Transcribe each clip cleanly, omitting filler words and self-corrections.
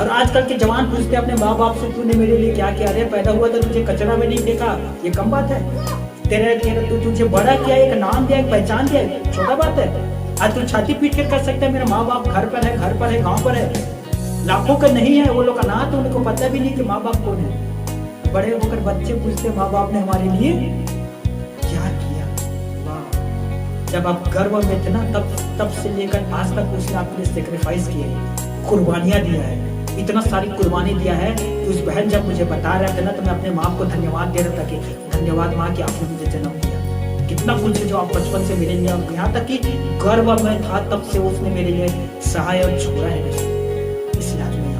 और आजकल के जवान पूछते अपने माँ बाप से, तूने मेरे लिए क्या किया? अरे पैदा हुआ तो तुझे कचरा में नहीं फेंका, ये कम बात है? तेरे तुझे बड़ा किया, एक नाम दिया, एक पहचान दिया, छोटा बात है? आज तू छाती पीट कर सकते हैं मेरे माँ बाप घर पर है, गांव पर है, लाखों का नहीं है वो लोग का ना, तो उनको पता भी नहीं कि माँ बाप कौन है। बड़े होकर बच्चे पूछते माँ बाप ने हमारे लिए क्या किया। वाह, जब आप गर्भ में थे ना, तब से लेकर आज तक उसने आपके लिए सेक्रीफाइस किए, कुर्बानियां दिया है, इतना सारी कुर्बानी दिया है कि उस बहन जब मुझे बता रहे थे ना, तो मैं अपने माँ को धन्यवाद दे रहा था कि धन्यवाद माँ कि आपने मुझे जन्म दिया। कितना कुछ है जो आप बचपन से मेरे लिए, यहाँ तक कि गर्भ में था तब से उसने मेरे लिए सहाय और छोड़ा है। इसलिए आज मैं यहाँ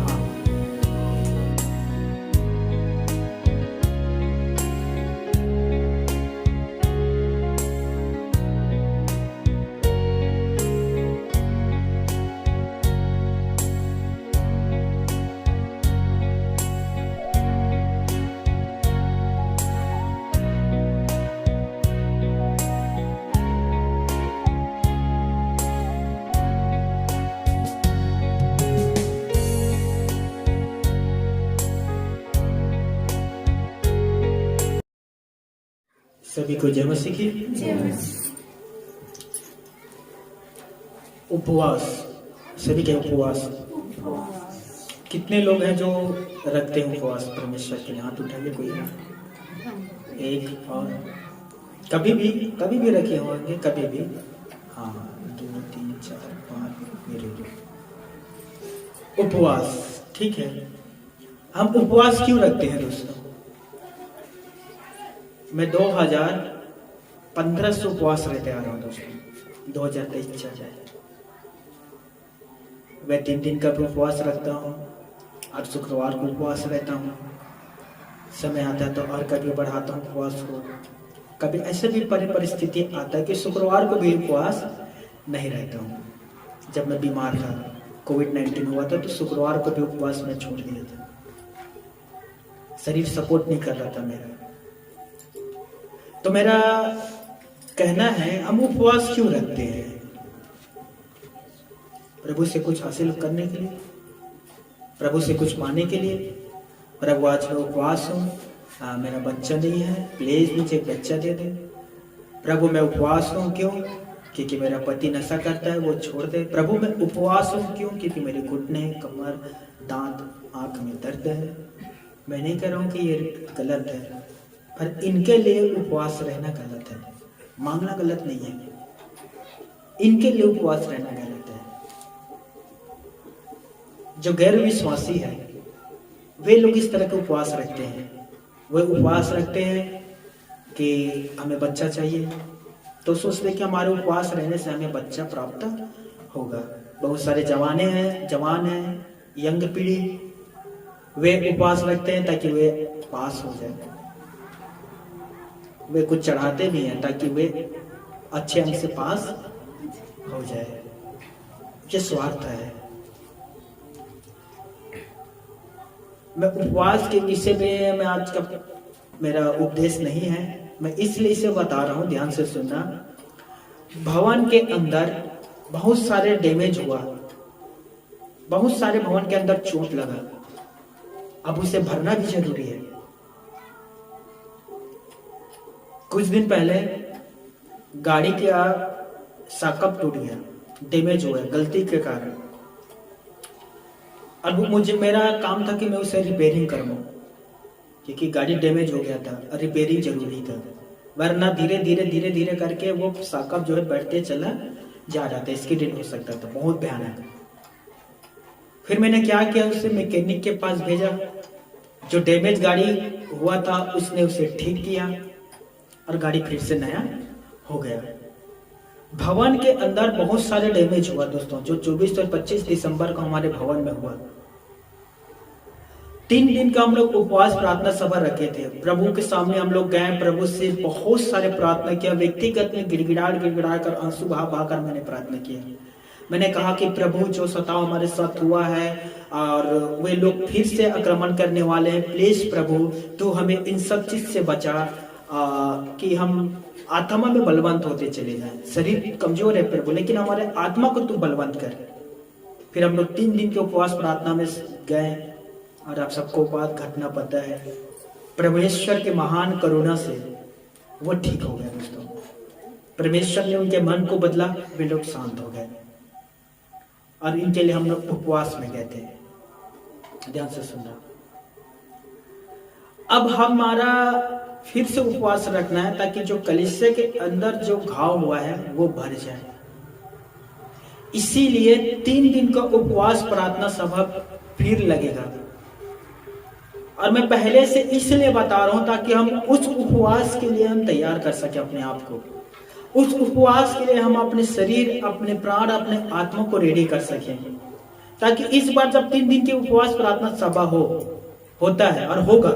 सभी को जय मसीह की। उपवास, सभी के उपवास। कितने लोग हैं जो रखते हैं उपवास परमेश्वर के लिए? हाथ उठाइए कोई। एक और कभी भी रखे होंगे, कभी भी। हाँ, 2 3 4 5 मेरे उपवास। ठीक है, हम उपवास क्यों रखते हैं दोस्तों? मैं 2015 से उपवास रहते आ रहा हूँ दोस्तों, 2023 चल जाए। मैं 3 दिन का उपवास रखता हूँ और शुक्रवार को उपवास रहता हूँ। समय आता है तो और कभी बढ़ाता हूँ उपवास को। कभी ऐसे भी परिस्थिति आता है कि शुक्रवार को भी उपवास नहीं रहता हूँ। जब मैं बीमार था, कोविड-19 हुआ था, तो शुक्रवार को भी उपवास में छोड़ दिया था, शरीर सपोर्ट नहीं कर रहा था मेरा। तो मेरा कहना है, हम उपवास क्यों रखते हैं? प्रभु से कुछ हासिल करने के लिए, प्रभु से कुछ पाने के लिए। प्रभु आज मैं उपवास हूँ, मेरा बच्चा नहीं है, प्लीज मुझे एक बच्चा दे दे। प्रभु मैं उपवास हूँ, क्यों? क्योंकि मेरा पति नशा करता है, वो छोड़ दे। प्रभु मैं उपवास हूँ, क्यों? क्योंकि मेरे घुटने, कमर, दांत, आंख में दर्द है। मैं नहीं कह रहा हूँ कि ये गलत है, पर इनके लिए उपवास रहना गलत है। मांगना गलत नहीं है, इनके लिए उपवास रहना गलत है। जो गैर विश्वासी है वे लोग इस तरह के उपवास रखते हैं। वे उपवास रखते हैं कि हमें बच्चा चाहिए, तो सोचते हैं कि हमारे उपवास रहने से हमें बच्चा प्राप्त होगा। बहुत सारे जवान हैं, यंग पीढ़ी, वे उपवास रखते हैं ताकि वे पास हो जाए। वे कुछ चढ़ाते भी हैं ताकि वे अच्छे अंक से पास हो जाए। ये स्वार्थ है। मैं उपवास के विषय में मैं आज का मेरा उपदेश नहीं है, मैं इसलिए इसे बता रहा हूं, ध्यान से सुनना। भवन के अंदर बहुत सारे डैमेज हुआ, बहुत सारे भवन के अंदर चोट लगा, अब उसे भरना भी जरूरी है। कुछ दिन पहले गाड़ी का साकअप टूट गया, डैमेज हुआ गलती के कारण। अब मेरा काम था कि मैं उसे रिपेयरिंग करवाऊं, क्योंकि गाड़ी डैमेज हो गया था, रिपेयरिंग जरूरी था, वरना धीरे धीरे करके वो साकअप जो है बढ़ते चला जा रहा था, एक्सीडेंट हो सकता था, बहुत भयानक। फिर मैंने क्या किया, उसे मैकेनिक के पास भेजा। जो डैमेज गाड़ी हुआ था उसने उसे ठीक किया और गाड़ी फिर से नया हो गया। भवन के अंदर बहुत सारे डैमेज हुआ दोस्तों, जो 24 और 25 दिसंबर को हमारे भवन में हुआ। 3 दिन का हम लोग उपवास प्रार्थना सभा रखे थे। प्रभु के सामने हम लोग गए, प्रभु से बहुत सारे प्रार्थना किया, व्यक्तिगत में गिड़गिड़ा कर, आंसू बहा कर मैंने प्रार्थना किया। मैंने कहा कि प्रभु जो सताव हमारे साथ हुआ है और वे लोग फिर से आक्रमण करने वाले हैं, प्लीज प्रभु तू हमें इन सब चीज से बचा, कि हम आत्मा में बलवंत होते चले जाएं। शरीर कमजोर है प्रभु, लेकिन हमारे आत्मा को तू बलवंत कर। फिर हम लोग 3 दिन के उपवास प्रार्थना में गए और आप सबको बात घटना पता है। परमेश्वर के महान करुणा से वो ठीक हो गए दोस्तों। परमेश्वर ने उनके मन को बदला, वे लोग शांत हो गए और इनके लिए हम लोग उपवास में गए थे। ध्यान से सुनना। अब हमारा फिर से उपवास रखना है ताकि जो कलीसिया के अंदर जो घाव हुआ है वो भर जाए। इसीलिए 3 दिन का उपवास प्रार्थना सभा फिर लगेगा। और मैं पहले से इसलिए बता रहा हूं ताकि हम उस उपवास के लिए हम तैयार कर सके अपने आप को। उस उपवास के लिए हम अपने शरीर, अपने प्राण, अपने आत्मा को रेडी कर सकें, ताकि इस बार जब 3 दिन की उपवास प्रार्थना सभा होता है और होगा,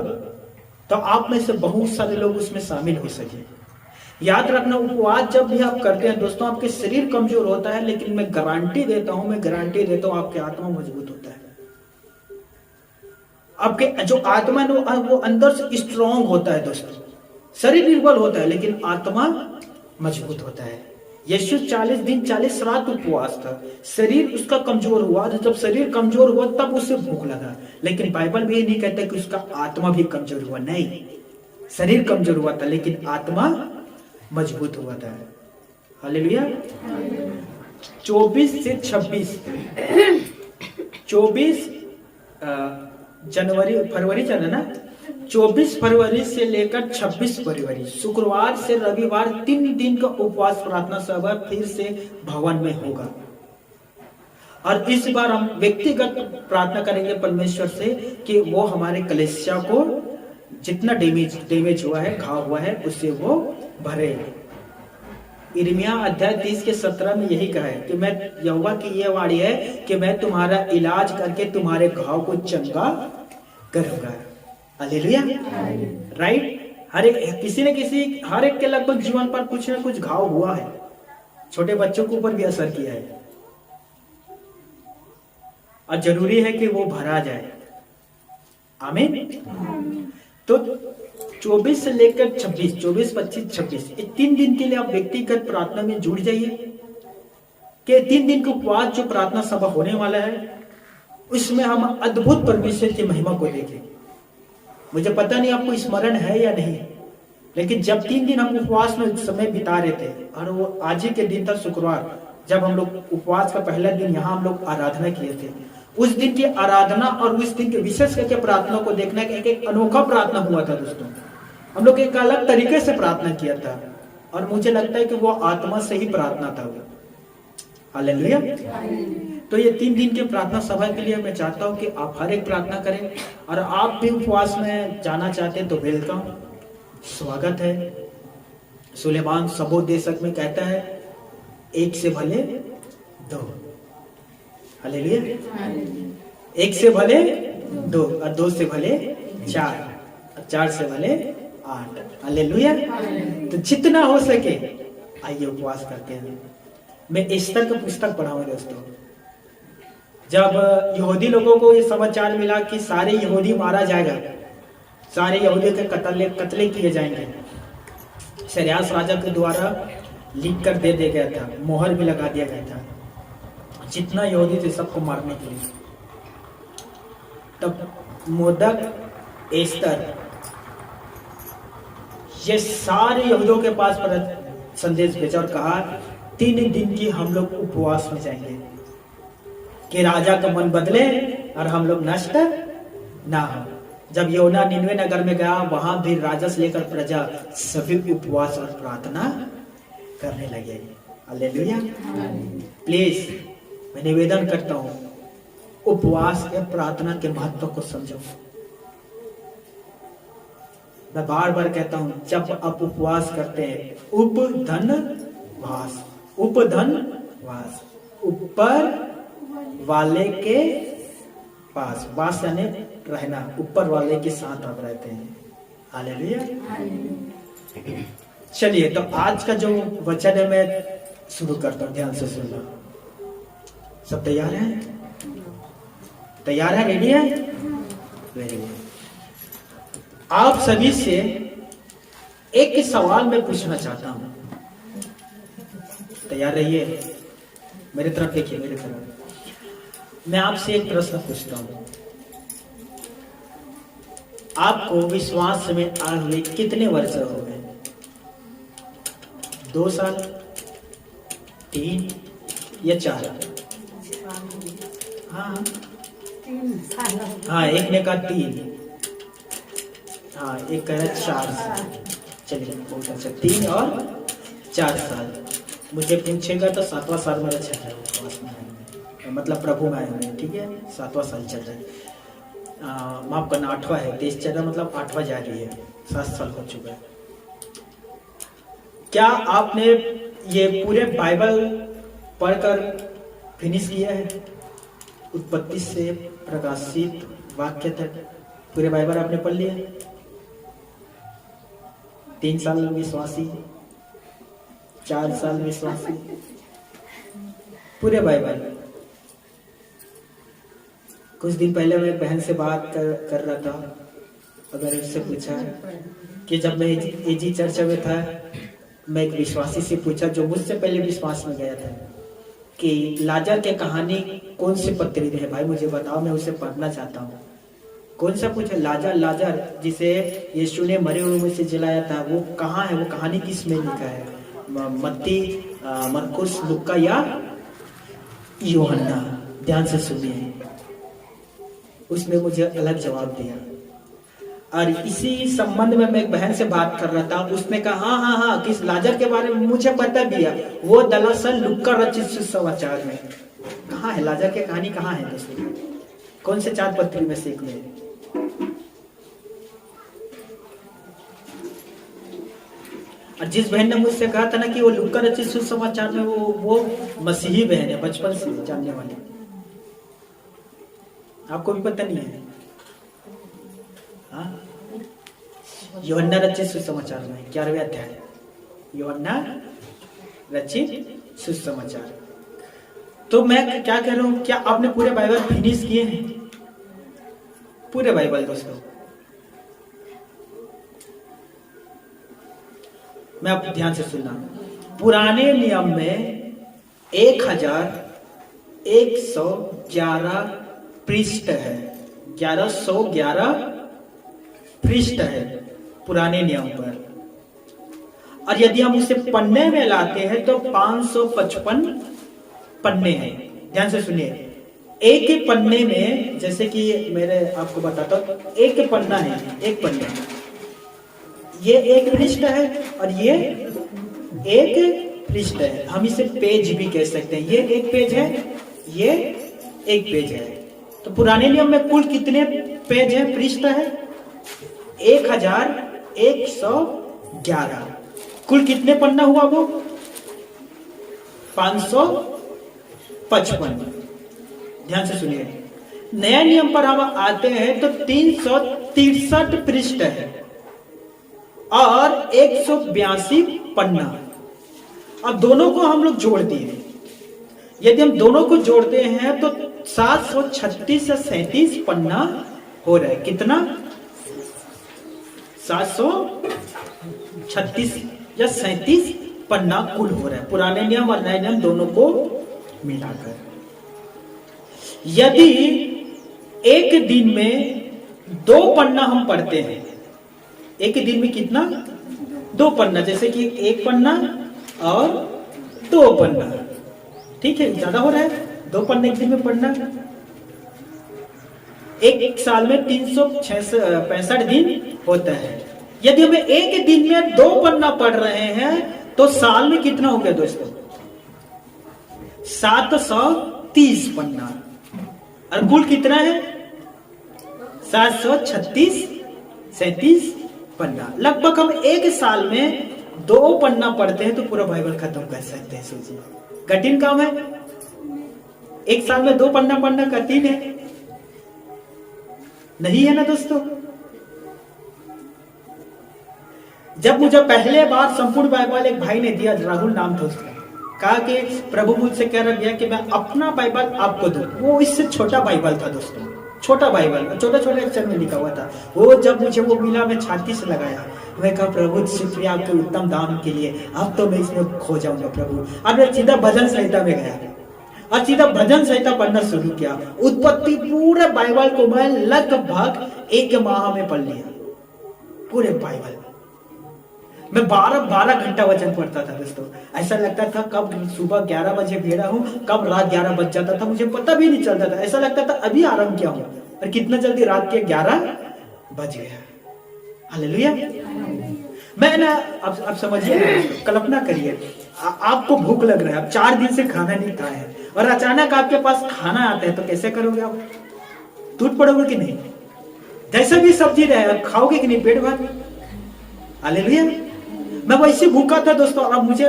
तो आप में से बहुत सारे लोग उसमें शामिल हो सके। याद रखना, उपवास जब भी आप करते हैं दोस्तों, आपके शरीर कमजोर होता है, लेकिन मैं गारंटी देता हूं आपकी आत्मा मजबूत होता है। आपके जो आत्मा है वो अंदर से स्ट्रांग होता है दोस्तों। शरीर निर्बल होता है लेकिन आत्मा मजबूत होता है। यीशु 40 दिन 40 रात उपवास था, शरीर उसका कमजोर हुआ। जब शरीर कमजोर हुआ तब उसे भूख लगा, लेकिन बाइबल भी ये नहीं कहता कि उसका आत्मा भी कमजोर हुआ। नहीं, शरीर कमजोर हुआ था लेकिन आत्मा मजबूत हुआ था। हालेलुया। 24 से 26 24 फरवरी चल रहा ना, 24 फरवरी से लेकर 26 फरवरी शुक्रवार से रविवार 3 दिन का उपवास प्रार्थना सभा फिर से भवन में होगा। और इस बार हम व्यक्तिगत प्रार्थना करेंगे परमेश्वर से कि वो हमारे कलीसिया को जितना डैमेज हुआ है, घाव हुआ है, उससे वो भरे। यिर्मयाह अध्याय 30 के 17 में यही कहा है कि मैं यहोवा की ये वाणी है कि मैं तुम्हारा इलाज करके तुम्हारे घाव को चंगा करूंगा। हालेलुया। राइट। हर एक के लगभग जीवन पर कुछ ना कुछ घाव हुआ है। छोटे बच्चों के ऊपर भी असर किया है और जरूरी है कि वो भरा जाए। आमीन। तो 24 से लेकर 26, 24, 25, 26 ये 3 दिन के लिए आप व्यक्तिगत प्रार्थना में जुड़ जाइए कि 3 दिन के उपवास जो प्रार्थना सभा होने वाला है उसमें हम अद्भुत परमेश्वर की महिमा को देखें। मुझे पता नहीं आपको स्मरण है या नहीं, लेकिन जब 3 दिन हम उपवास में समय बिता रहे थे और वो आज ही के दिन था शुक्रवार, जब हम लोग उपवास का पहला दिन यहाँ हम लोग आराधना किए थे, उस दिन की आराधना और उस दिन के विशेष करके प्रार्थना को देखना एक अनोखा प्रार्थना हुआ था दोस्तों। हम लोग एक अलग तरीके से प्रार्थना किया था और मुझे लगता है कि वो आत्मा से ही प्रार्थना था वो। हालेलुया। तो ये 3 दिन के प्रार्थना सभा के लिए मैं चाहता हूं कि आप हर एक प्रार्थना करें, और आप भी उपवास में जाना चाहते हैं तो वेलकम, स्वागत है। सुलेमान सबोदेशक में कहता है 1 से भले 2। हालेलुया। 1 से भले 2 और 2 से भले 4 और 4 से भले 8। हालेलुया। तो जितना हो सके आइए उपवास करते हैं। मैं एस्तर का पुस्तक पढ़ाऊंगा दोस्तों। जब यहूदी लोगों को ये समाचार मिला कि सारे यहूदी मारा जाएगा, सारे यहूदी के कत्ले किए जाएंगे, सिरयास राजा के द्वारा लिख कर दे दिया गया था, मोहर भी लगा दिया गया था, जितना यहूदी थे सबको मारने के लिए। तब मोदक, एस्तर, ये सारे यहूदियों के पास संदेश भेजा और कहा 3 दिन की हम लोग उपवास में जाएंगे कि राजा का मन बदले और हम लोग नष्ट ना हो। जब योना निनवे नगर में गया, वहां भी राजा से लेकर प्रजा सभी उपवास और प्रार्थना करने लगे। हालेलुया। प्लीज मैं निवेदन करता हूं, उपवास या प्रार्थना के महत्व को समझो। मैं बार बार कहता हूं, जब आप उपवास करते हैं, उपधनवास, उपधनवास, ऊपर वाले के पास, वास यानी रहना, ऊपर वाले के साथ आप रहते हैं। हालेलुया। चलिए, तो आज का जो वचन है मैं शुरू करता हूं, ध्यान से सुनना। सब तैयार हैं? तैयार है? रेडी है? Very good. आप सभी से एक सवाल मैं पूछना चाहता हूं। तैयार रहिए, मेरी तरफ देखिए, मेरी तरफ। मैं आपसे एक प्रश्न पूछता हूं, आपको विश्वास में आए हुए कितने वर्ष हो गए? 2 साल, 3 या 4? हाँ हाँ, एक ने कहा 3, हाँ एक कह रहा 4 साल। चलिए बहुत अच्छा, 3 और 4 साल। मुझे पूछेगा तो 7वां साल मेरा चल रहा है, मतलब प्रभु में आए हुए, ठीक है, 7वां साल चल रहा है। माफ करना, 8वां है, 23 चल रहा, मतलब 8वां जारी है, 7 साल हो चुका है। क्या आपने ये पूरे बाइबल पढ़कर फिनिश किया है? उत्पत्ति से प्रकाशित वाक्य तक पूरे बाइबल आपने पढ़ लिया? 3 साल विश्वासी, 4 साल विश्वासी, पूरे बाइबल। कुछ दिन पहले मैं बहन से बात कर रहा था, अगर उससे पूछा कि जब मैं एजी चर्च में था, मैं एक विश्वासी से पूछा जो मुझसे पहले विश्वास में गया था कि लाजर के कहानी कौन सी पत्री है भाई, मुझे बताओ, मैं उसे पढ़ना चाहता हूँ। कौन सा पूछा? लाजर, लाजर जिसे यीशु ने मरे हुए में से जलाया था, वो कहाँ है? वो कहानी किस में लिखा है? मत्ती, मरकुस, लुक्का या यूहन्ना? ध्यान से सुनिए। उसने मुझे अलग जवाब दिया। और इसी संबंध में मैं एक बहन से बात कर रहा था, उसने कहा हाँ हाँ हाँ, किस लाजर के बारे में मुझे पता भी है, वो दरअसल लुक्का रचित सुसमाचार में। कहाँ है लाजर की कहानी? कहाँ है दोस्तों? कौन से 4 पत्री में से एक में? और जिस बहन ने मुझसे कहा था ना कि वो लुक्का रचित सुसमाचार में, वो मसीही बहन है, बचपन से जानने वाली। आपको भी पता नहीं है? हाँ, यूहन्ना रचित सुसमाचार में 11वें अध्याय, यूहन्ना रचित सुसमाचार। तो मैं क्या कह रहा हूं, क्या आपने पूरे बाइबल फिनिश किए हैं? पूरे बाइबल दोस्तों। मैं आप ध्यान से सुनना। पुराने नियम में 1111 पृष्ठ है, 1111 पृष्ठ है पुराने नियम पर। और यदि हम उसे पन्ने में लाते हैं तो 555 पन्ने हैं। ध्यान से सुनिए, एक पन्ने में, जैसे कि मेरे आपको बताता हूं, एक पन्ना है, एक पन्ने, ये एक पृष्ठ है और ये एक पृष्ठ है। हम इसे पेज भी कह सकते हैं। ये एक पेज है, ये एक पेज है। तो पुराने नियम में कुल कितने पेज है, पृष्ठ है? 1111। कुल कितने पन्ना हुआ वो? 555। ध्यान से सुनिए। नया नियम पर हम आते हैं तो 363 पृष्ठ है और 182 पन्ना। अब दोनों को हम लोग जोड़ दिए। यदि हम दोनों को जोड़ते हैं तो 736 या 37 पन्ना हो रहा है। कितना? 736 या 37 पन्ना कुल हो रहा है, पुराने नियम और नए नियम दोनों को मिलाकर। यदि एक दिन में 2 पन्ना हम पढ़ते हैं, एक दिन में कितना? 2 पन्ना, जैसे कि 1 पन्ना और 2 पन्ना, ठीक है, ज्यादा हो रहा है 2 पन्ने एक दिन में पढ़ना। एक साल में 365 दिन होता है। यदि हमें एक दिन में 2 पन्ना पढ़ रहे हैं तो साल में कितना हो गया दोस्तों? 730 पन्ना। और कुल कितना है? 736 37 पन्ना। लगभग हम एक साल में 2 पन्ना पढ़ते हैं तो पूरा बाइबल खत्म कर सकते हैं। सोचिए, कठिन काम है। एक साल में 2 पन्ना पढ़ना कठिन है? नहीं है ना दोस्तों। जब मुझे पहले बार संपूर्ण बाइबल एक भाई ने दिया, राहुल नाम था उसका, कहा कि प्रभु मुझसे कह रहा है कि मैं अपना बाइबल आपको दूं। वो इससे छोटा बाइबल था दोस्तों, छोटा बाइबल, छोटा छोटा अक्षर में लिखा हुआ था। वो जब मुझे वो मिला, मैं छाती से लगाया। मैं कहा प्रभु शुक्रिया आपके उत्तम दान के लिए, अब तो मैं इसमें खो जाऊंगा प्रभु। अब मैं सीधा भजन संहिता में गया और सीधा भजन संहिता पढ़ना शुरू किया। उत्पत्ति पूरे बाइबल को मैं लगभग 1 माह में पढ़ लिया, पूरे बाइबल। मैं 12 घंटा वचन पढ़ता था दोस्तों। ऐसा लगता था कब सुबह 11 बजे भेड़ा हूं, कब रात 11 बज जाता था, मुझे पता भी नहीं चलता था। ऐसा लगता था अभी आराम किया हूं, और कितना जल्दी रात के 11 बज गया। हालेलुया। मैं ना अब समझिए, कल्पना करिए, आपको भूख लग रहा है, आप 4 दिन से खाना नहीं खाए हैं, और अचानक आपके पास खाना आता है, तो कैसे करोगे आप? टूट पड़ोगे कि नहीं? जैसे भी सब्जी रहे खाओगे कि नहीं? पेट भर। हालेलुया। मैं वैसे भूखा था दोस्तों, अब मुझे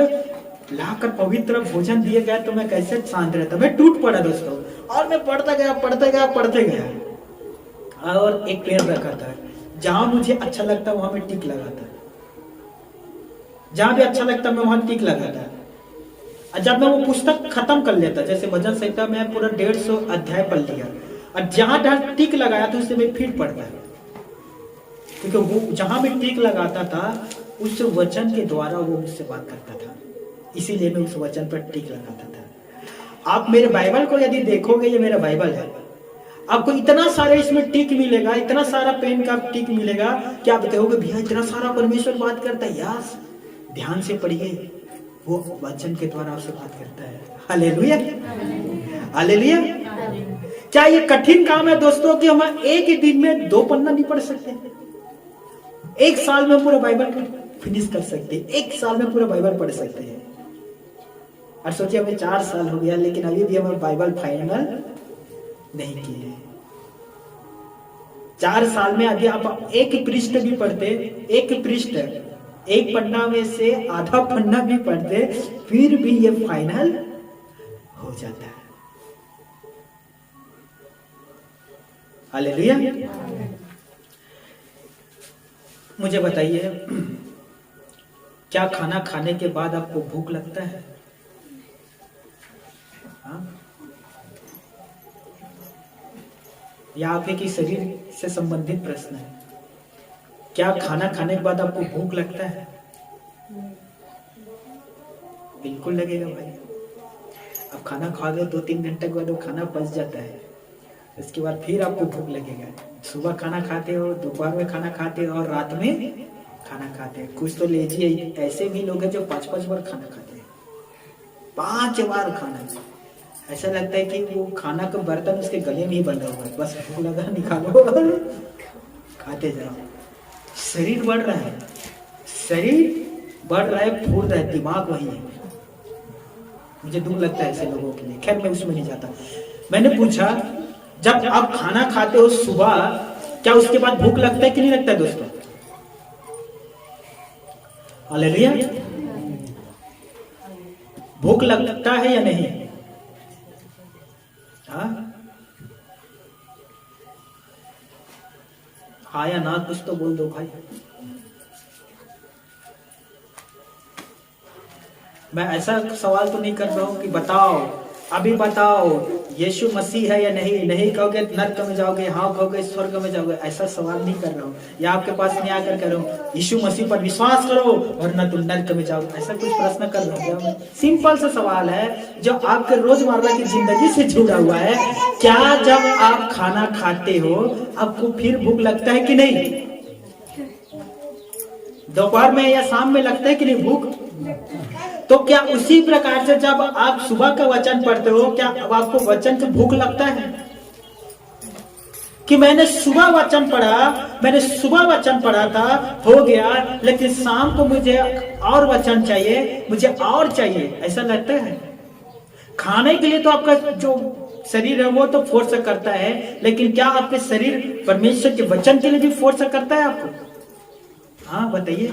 लाकर पवित्र भोजन दिए गए तो मैं कैसे शांत रहता? मैं टूट पड़ा दोस्तों, और मैं पढ़ता गया। और एक पेड़ रखा था, जहां मुझे अच्छा लगता वहां मैं टिक लगाता, जहां भी अच्छा लगता मैं वहां टिक लगाता। और जब मैं वो पुस्तक खत्म कर लेता, जैसे भजन संहिता में पूरा 150 अध्याय पढ़ लिया, और जहां टिक लगाया था उससे मैं फिर पढ़ता, क्योंकि वो जहां मैं टिक लगाता था उस वचन के द्वारा वो मुझसे बात करता था, इसीलिए मैं उस वचन पर टिक लगाता था। आप मेरे बाइबल को यदि देखोगे, ये मेरा बाइबल है, आपको इतना सारा इसमें टिक मिलेगा, इतना सारा पेन का टिक मिलेगा कि आप कहोगे भैया इतना सारा परमेश्वर बात करता है। यस, ध्यान से पढ़िए, वो वचन के द्वारा आपसे बात करता है। Hallelujah, hallelujah. क्या ये कठिन काम है दोस्तों कि हम एक ही दिन में 2 पन्ना नहीं पढ़ सकते? 1 साल में पूरा बाइबल फिनिश कर सकते हैं, 1 साल में पूरा बाइबल पढ़ सकते हैं। और सोचिए हमें 4 साल हो गया, लेकिन अभी भी हम बाइबल फाइनल नहीं किए। 4 साल में अभी आप एक पृष्ठ भी पढ़ते, एक पृष्ठ, एक पन्ना में से आधा पन्ना भी पढ़ते, फिर भी ये फाइनल हो जाता है। हालेलुया। मुझे बताइए, क्या खाना खाने के बाद आपको भूख लगता है? हाँ? या आपके शरीर से संबंधित प्रश्न है। क्या खाना खाने के बाद आपको भूख लगता है? बिल्कुल लगेगा भाई। आप खाना खा गए 2-3 घंटे के बाद वो खाना पच जाता है, इसके बाद फिर आपको भूख लगेगा। सुबह खाना खाते हो, दोपहर में खाना खाते हो, और रात में खाना खाते हैं। कुछ तो लीजिए, ऐसे भी लोग हैं जो 5-5 बार खाना खाते हैं, 5 बार खाना। ऐसा लगता है कि वो खाना का बर्तन उसके गले में ही बंधा हुआ है, बस भूख लगा निकालो खाते जाओ। शरीर बढ़ रहा है, शरीर बढ़ रहा है, फूल रहा है, दिमाग वही है। मुझे दुख लगता है ऐसे लोगों के लिए। खैर, मैं उसमें नहीं जाता। मैंने पूछा, जब आप खाना खाते हो सुबह, क्या उसके बाद भूख लगता है कि नहीं लगता है दोस्तों? हालेलुया। भूख लगता है या नहीं? हाँ या ना, कुछ तो बोल दो भाई। मैं ऐसा सवाल तो नहीं कर रहा हूं कि बताओ, अभी बताओ यीशु मसीह है या नहीं। नहीं कहोगे नरक में जाओगे, हाँ कहोगे स्वर्ग में जाओगे। ऐसा सवाल नहीं कर रहा हूँ, या आपके पास नहीं आकर कह रहा हूँ यीशु मसीह पर विश्वास करो वरना तुम नरक में जाओगे। ऐसा कुछ प्रश्न कर रहा हूँ। सिंपल सा सवाल है जो आपके रोजमर्रा की जिंदगी से जुड़ा हुआ है। क्या जब आप खाना खाते हो आपको फिर भूख लगता है कि नहीं? दोपहर में या शाम में लगता है कि नहीं भूख? तो क्या उसी प्रकार से जब आप सुबह का वचन पढ़ते हो, क्या अब आपको वचन की भूख लगता है कि मैंने सुबह वचन पढ़ा था, हो गया, लेकिन शाम को मुझे और वचन चाहिए, मुझे और चाहिए, ऐसा लगता है? खाने के लिए तो आपका जो शरीर है वो तो फोर्स करता है, लेकिन क्या आपके शरीर परमेश्वर के वचन के लिए भी फोर्स करता है आपको? हाँ बताइए।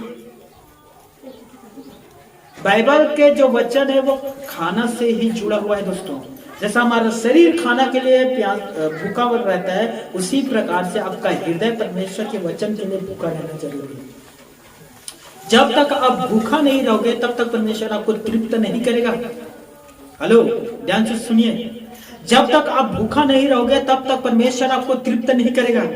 बाइबल के जो वचन है वो खाना से ही जुड़ा हुआ है दोस्तों। जैसा हमारा शरीर खाना के लिए भूखा रहता है, उसी प्रकार से आपका हृदय परमेश्वर के वचन के लिए भूखा रहना जरूरी है। जब तक आप भूखा नहीं रहोगे तब तक परमेश्वर आपको तृप्त नहीं करेगा। हेलो, ध्यान से सुनिए। जब तक आप भूखा नहीं रहोगे तब तक परमेश्वर आपको तृप्त नहीं करेगा।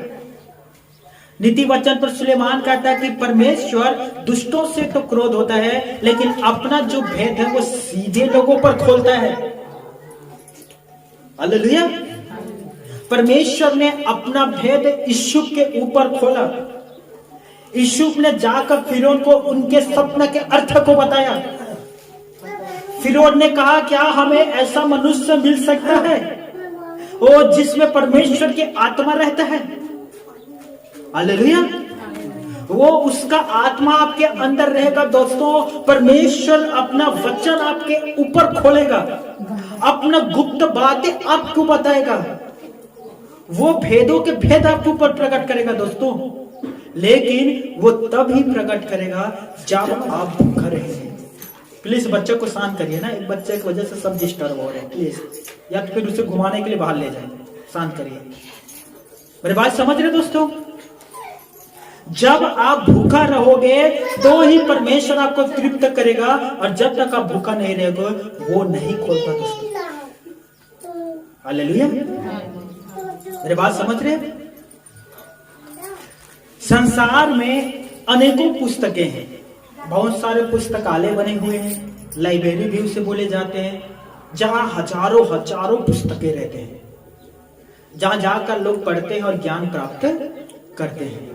नीति वचन पर सुलेमान कहता है कि परमेश्वर दुष्टों से तो क्रोध होता है, लेकिन अपना जो भेद है वो सीधे लोगों पर खोलता है। हालेलुया। परमेश्वर ने अपना भेद यूसुफ के ऊपर खोला। यूसुफ ने जाकर फिरौन को उनके सपने के अर्थ को बताया। फिरौन ने कहा, क्या हमें ऐसा मनुष्य मिल सकता है वो जिसमें परमेश्वर की आत्मा रहता है? हालेलुया। वो उसका आत्मा आपके अंदर रहेगा दोस्तों। परमेश्वर अपना वचन आपके ऊपर खोलेगा, अपना गुप्त बातें आपको बताएगा, वो भेदों के भेद आपके ऊपर प्रकट करेगा दोस्तों। लेकिन वो तब ही प्रकट करेगा जब आप भूखा रहेंगे। प्लीज बच्चे को शांत करिए ना, एक बच्चे की वजह से सब डिस्टर्ब हो रहे हैं प्लीज, या तो फिर उसे घुमाने के लिए बाहर ले जाए। शांत करिए, मेरी बात समझ रहे दोस्तों? जब आप भूखा रहोगे तो ही परमेश्वर आपको तृप्त करेगा, और जब तक आप भूखा नहीं रहोगे वो नहीं खोलता दोस्तों। हालेलुया। मेरी बात समझ रहे? संसार में अनेकों पुस्तकें हैं, बहुत सारे पुस्तकालय बने हुए हैं, लाइब्रेरी भी उसे बोले जाते हैं, जहां हजारों हजारों पुस्तकें रहते हैं, जहां जाकर लोग पढ़ते हैं और ज्ञान प्राप्त करते हैं।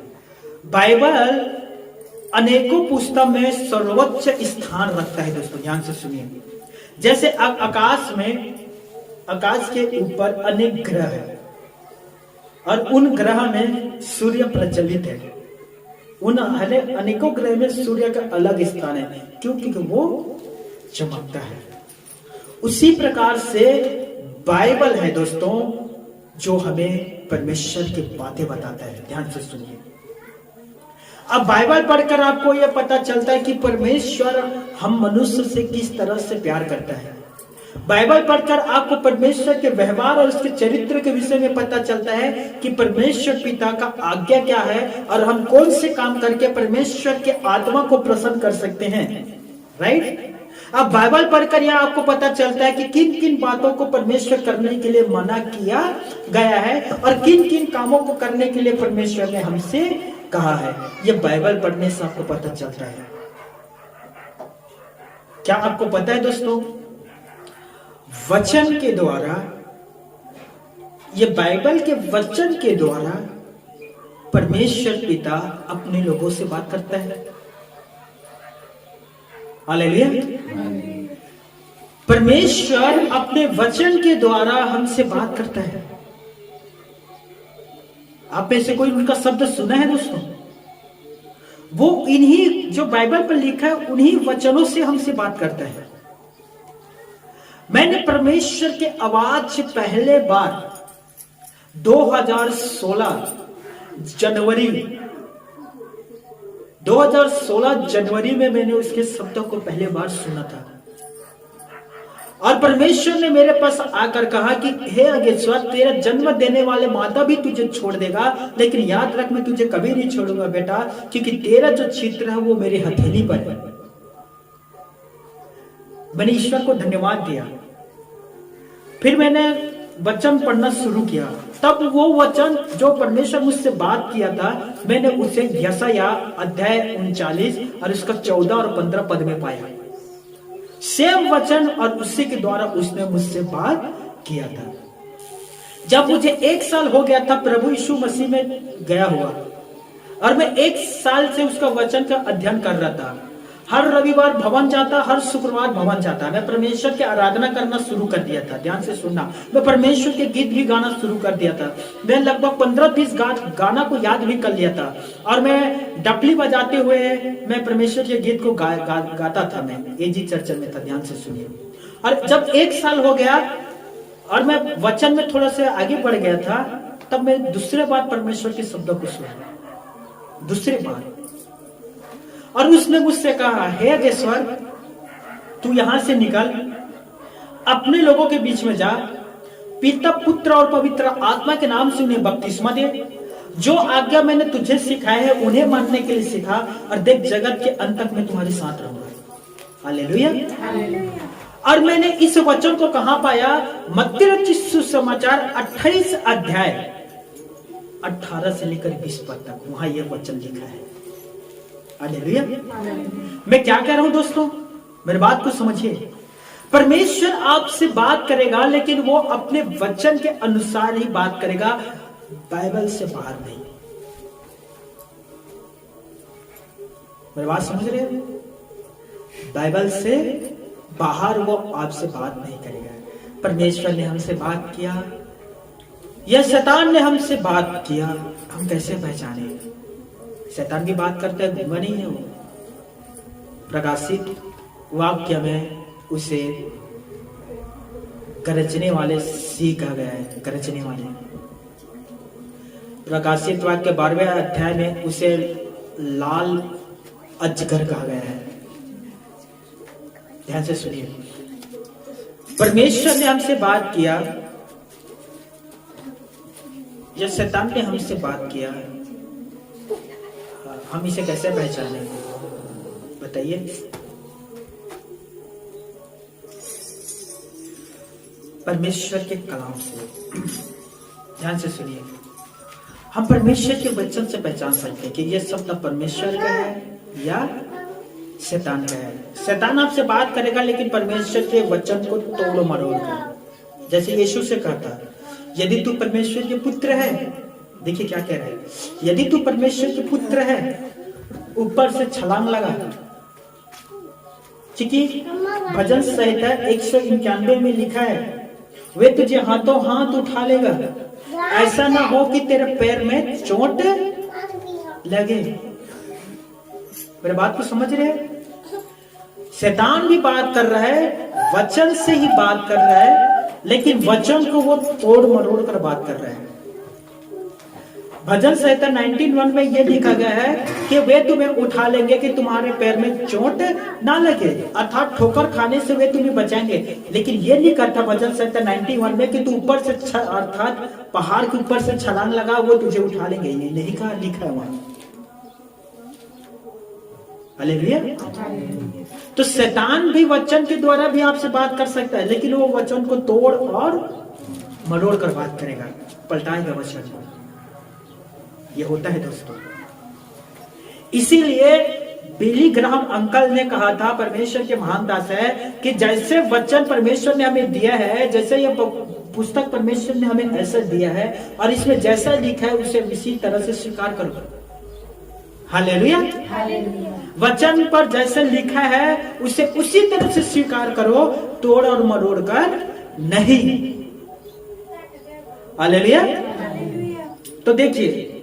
बाइबल अनेकों पुस्तक में सर्वोच्च स्थान रखता है दोस्तों, ध्यान से सुनिए। जैसे आकाश के ऊपर अनेक ग्रह है, और उन ग्रह में सूर्य प्रचलित है। उन अनेकों ग्रह में सूर्य का अलग स्थान है, क्योंकि वो चमकता है। उसी प्रकार से बाइबल है दोस्तों, जो हमें परमेश्वर की बातें बताता है। ध्यान से सुनिए। अब बाइबल पढ़कर आपको यह पता चलता है कि परमेश्वर हम मनुष्य से किस तरह से प्यार करता है। बाइबल पढ़कर आपको परमेश्वर के व्यवहार और उसके चरित्र के विषय में पता चलता है कि परमेश्वर पिता का आज्ञा क्या है, और हम कौन से काम करके परमेश्वर के आत्मा को प्रसन्न कर सकते हैं। राइट। अब बाइबल पढ़कर यह आपको पता चलता है कि किन किन बातों को परमेश्वर करने के लिए मना किया गया है, और किन किन कामों को करने के लिए परमेश्वर ने हमसे कहा है। यह बाइबल पढ़ने से आपको पता चलता है। क्या आपको पता है दोस्तों, वचन के द्वारा, ये बाइबल के वचन के द्वारा परमेश्वर पिता अपने लोगों से बात करता है। हालेलुया। परमेश्वर अपने वचन के द्वारा हमसे बात करता है। आप में से कोई उनका शब्द सुना है दोस्तों? वो इन्हीं जो बाइबल पर लिखा है उन्हीं वचनों से हमसे बात करता है। मैंने परमेश्वर के आवाज से पहले बार 2016 जनवरी में मैंने उसके शब्दों को पहले बार सुना था, और परमेश्वर ने मेरे पास आकर कहा कि हे अगेश्वर, तेरा जन्म देने वाले माता भी तुझे छोड़ देगा, लेकिन याद रख मैं तुझे कभी नहीं छोड़ूंगा बेटा, क्योंकि तेरा जो चित्र है वो मेरी हथेली पर है। मैंने ईश्वर को धन्यवाद दिया। फिर मैंने वचन पढ़ना शुरू किया। तब वो वचन जो परमेश्वर मुझसे बात किया था, मैंने उसे यशायाह अध्याय 39 और उसका 14 और 15 पद में पाया। सेम वचन, और उसी के द्वारा उसने मुझसे बात किया था। जब मुझे 1 साल हो गया था प्रभु यीशु मसीह में गया हुआ, और मैं 1 साल से उसका वचन का अध्ययन कर रहा था। हर रविवार भवन जाता, हर शुक्रवार भवन जाता। मैं परमेश्वर की आराधना करना शुरू कर दिया था। ध्यान से सुनना, मैं परमेश्वर के गीत भी गाना शुरू कर दिया था। मैं लगभग 15-20 गाना को याद भी कर लिया था, और मैं डपली बजाते हुए मैं परमेश्वर के गीत को गाता था। मैं एजी चर्च में था। ध्यान से सुनिए। और जब 1 साल हो गया और मैं वचन में थोड़ा सा आगे बढ़ गया था, तब मैं दूसरे बार परमेश्वर के शब्दों को सुना, दूसरी बार। और उसने मुझसे कहा, हे अगेश्वर, तू यहां से निकल, अपने लोगों के बीच में जा, पिता पुत्र और पवित्र आत्मा के नाम से उन्हें बपतिस्मा दे। जो आज्ञा मैंने तुझे सिखाए है उन्हें मानने के लिए सिखा, और देख जगत के अंत तक मैं तुम्हारे साथ रहूंगा। हालेलुया। और मैंने इस वचन को कहां पाया? मत्ती रचित सुसमाचार 28 अध्याय 18 से लेकर 20 पद तक, वहां यह वचन लिखा है। हालेलुया। मैं क्या कह रहा हूं दोस्तों, मेरी बात को समझिए। परमेश्वर आपसे बात करेगा, लेकिन वो अपने वचन के अनुसार ही बात करेगा, बाइबल से बाहर नहीं। मेरी बात समझ रहे हो? बाइबल से बाहर वो आपसे बात नहीं करेगा। परमेश्वर ने हमसे बात किया या शैतान ने हमसे बात किया, हम कैसे पहचाने? शैतान भी बात करता है, गूंगा नहीं है वो। प्रकाशित वाक्य में उसे गरजने वाले सी कहा गया है, गरजने वाले। प्रकाशित वाक्य 12वें अध्याय में उसे लाल अजगर कहा गया है। ध्यान से सुनिए, परमेश्वर ने हमसे बात किया या शैतान ने हमसे बात किया, हम इसे कैसे पहचानेंगे बताइए? परमेश्वर के कलाम से। ध्यान से सुनिए, हम परमेश्वर के वचन से पहचान सकते हैं कि यह शब्द परमेश्वर का है या शैतान का है। शैतान आपसे बात करेगा, लेकिन परमेश्वर के वचन को तोड़ मरोड़ कर। जैसे यीशु से कहा था, यदि तू परमेश्वर के पुत्र है, देखिए क्या कह रहा है, यदि तू परमेश्वर के पुत्र है, ऊपर से छलांग लगा। क्योंकि भजन संहिता 191 में लिखा है, वे तुझे हाथों हाथ उठा लेगा, ऐसा ना हो कि तेरे पैर में चोट लगे। मेरे बात को समझ रहे हैं? शैतान भी बात कर रहा है, वचन से ही बात कर रहा है, लेकिन वचन को वो तोड़ मरोड़ कर बात कर रहा है। भजन संहिता 19:1 में यह लिखा गया है कि वे तुम्हें उठा लेंगे कि तुम्हारे पैर में चोट ना लगे, अर्थात ठोकर खाने से वे तुम्हें बचाएंगे। लेकिन यह नहीं कहता भजन संहिता 91 में कि तू ऊपर से अर्थात पहाड़ के ऊपर से छलांग लगा, वो तुझे उठा लेंगे। ये नहीं कहा, लिखा है वहां। हालेलुया। तो शैतान भी वचन के द्वारा भी आपसे बात कर सकता है, लेकिन वो वचन को तोड़ और मरोड़ कर बात करेगा, पलटाएगा वचन को। ये होता है दोस्तों। इसीलिए बिली ग्राहम अंकल ने कहा था, परमेश्वर के महान दास है, कि जैसे वचन परमेश्वर ने हमें दिया है, जैसे ये पुस्तक परमेश्वर ने हमें ऐसा दिया है, और इसमें जैसा लिखा है उसे इसी तरह से स्वीकार करो। हालेलुया। वचन पर जैसे लिखा है उसे उसी तरह से स्वीकार करो, तोड़ और मरोड़ कर नहीं। हालेलुया। तो देखिए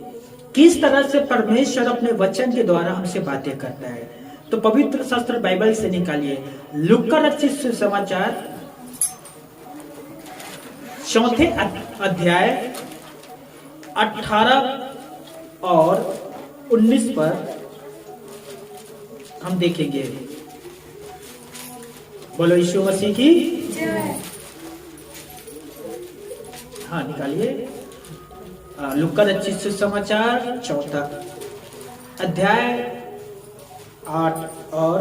किस तरह से परमेश्वर अपने वचन के द्वारा हमसे बातें करता है। तो पवित्र शास्त्र बाइबल से निकालिए, लूका रचित सुसमाचार 4 अध्याय 18 और 19 पर हम देखेंगे। बोलो यीशु मसीह की जय। हाँ निकालिए, लूका रचित सुसमाचार 4 अध्याय 8 और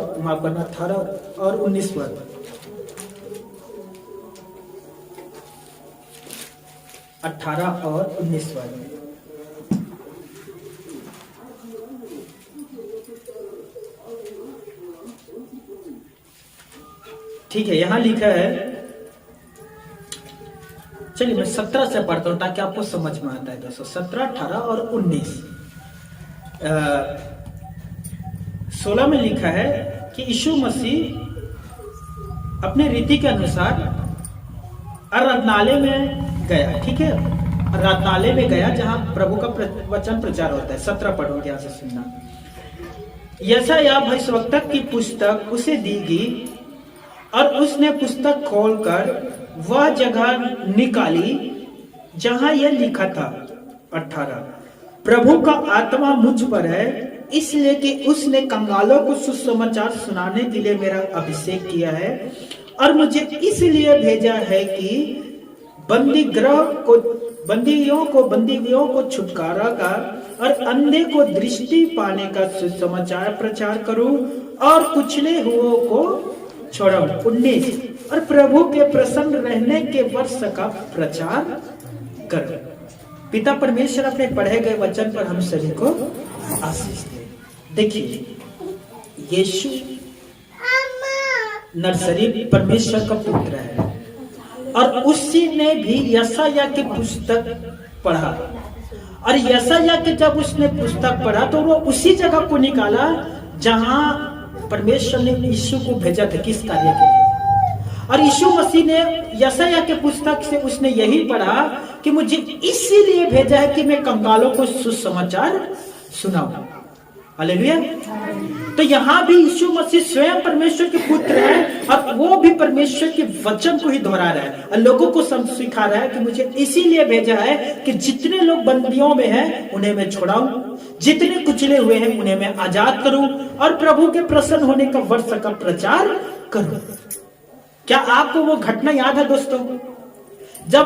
18 और 19 पर। अठारह और 19 पर। ठीक है, यहां लिखा है, चलिए मैं 17 से पढ़ता हूं ताकि आपको समझ में आता है दोस्तों। 17, 18 और 19। 16 में लिखा है कि यीशु मसीह अपने रीति के अनुसार आराधनालय में गया। ठीक है, आराधनालय में गया जहां प्रभु का वचन प्रचार होता है। 17 पढ़ोगे, यहां से सुनना। यशायाह भविष्यवक्ता की पुस्तक उसे दी गई और उसने पुस्तक खोलकर वह जगह निकाली जहां यह लिखा था। 18, प्रभु का आत्मा मुझ पर है, इसलिए कि उसने कंगालों को सुसमाचार सुनाने के लिए मेरा अभिषेक किया है, और मुझे इसलिए भेजा है कि बंदियों को छुटकारा का और अंधे को दृष्टि पाने का सुसमाचार प्रचार करूं, और कुचले हुओं को छोड़ो। 19, और प्रभु के प्रसन्न रहने के वर्ष का प्रचार कर। पिता परमेश्वर अपने पढ़े गए वचन पर हम सभी को आशीष दे। देखिए, यीशु नर्सरी परमेश्वर का पुत्र है। और उसी ने भी यशायाह की पुस्तक पढ़ा, और यशायाह के जब उसने पुस्तक पढ़ा तो वो उसी जगह को निकाला जहां परमेश्वर ने यीशु को भेजा था किस कार्य के लिए। और यीशु मसीह ने यशायाह के पुस्तक से उसने यही पढ़ा कि मुझे इसीलिए भेजा है कि मैं कंगालों को सुसमाचार सुनाऊं। हालेलुया। तो यहाँ भी यीशु मसीह स्वयं परमेश्वर के पुत्र है, और वो भी परमेश्वर के वचन को ही दोहरा रहा है और लोगों को सिखा रहा है कि मुझे इसीलिए भेजा है कि जितने लोग बंदियों में हैं उन्हें मैं छुड़ाऊं, जितने कुचले हुए हैं उन्हें मैं आजाद करूं, और प्रभु के प्रसन्न होने का वर्ष का प्रचार करूं। क्या आपको वो घटना याद है दोस्तों, जब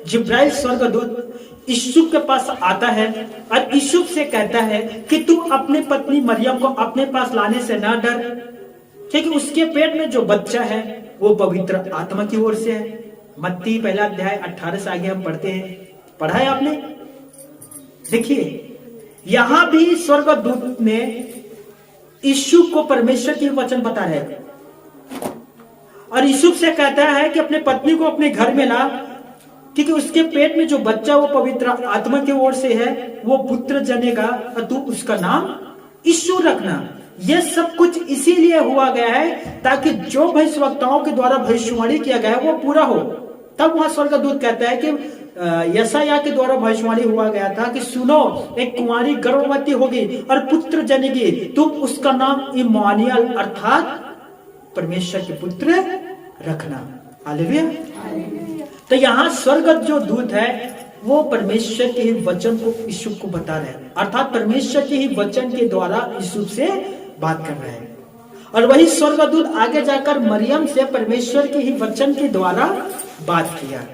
जिब्राइल स्वर्गदूत यीशु के पास आता है और यीशु से कहता है कि तू अपनी पत्नी मरियम को अपने पास लाने से ना डर, क्योंकि उसके पेट में जो बच्चा है वो पवित्र आत्मा की ओर से है। मत्ती 1 अध्याय 18 से आगे हम पढ़ते हैं, पढ़ा है आपने? देखिए यहां भी स्वर्गदूत ने यीशु को परमेश्वर की वचन बता रहे हैं, और यीशु से कहता है कि अपने पत्नी को अपने घर में ला, क्योंकि उसके पेट में जो बच्चा वो पवित्र आत्मा की ओर से है, वो पुत्र जनेगा और तू उसका नाम यीशु रखना। यह सब कुछ इसीलिए हुआ गया है ताकि जो भविष्यवक्ताओं के द्वारा भविष्यवाणी किया गया है वो पूरा हो। तब वहां स्वर्गदूत कहता है कि यशायाह के द्वारा भविष्यवाणी हुआ गया था कि सुनो, एक कुंवारी गर्भवती होगी और पुत्र जनेगी, तुम उसका नाम इम्मानुएल अर्थात परमेश्वर के पुत्र रखना। हालेलुया। तो यहां स्वर्ग जो दूत है वो परमेश्वर के ही वचन को यीशु को बता रहे हैं, अर्थात परमेश्वर के ही वचन के द्वारा यीशु से बात कर रहे हैं। और वही स्वर्गदूत आगे जाकर मरियम से परमेश्वर के ही वचन के द्वारा बात किया।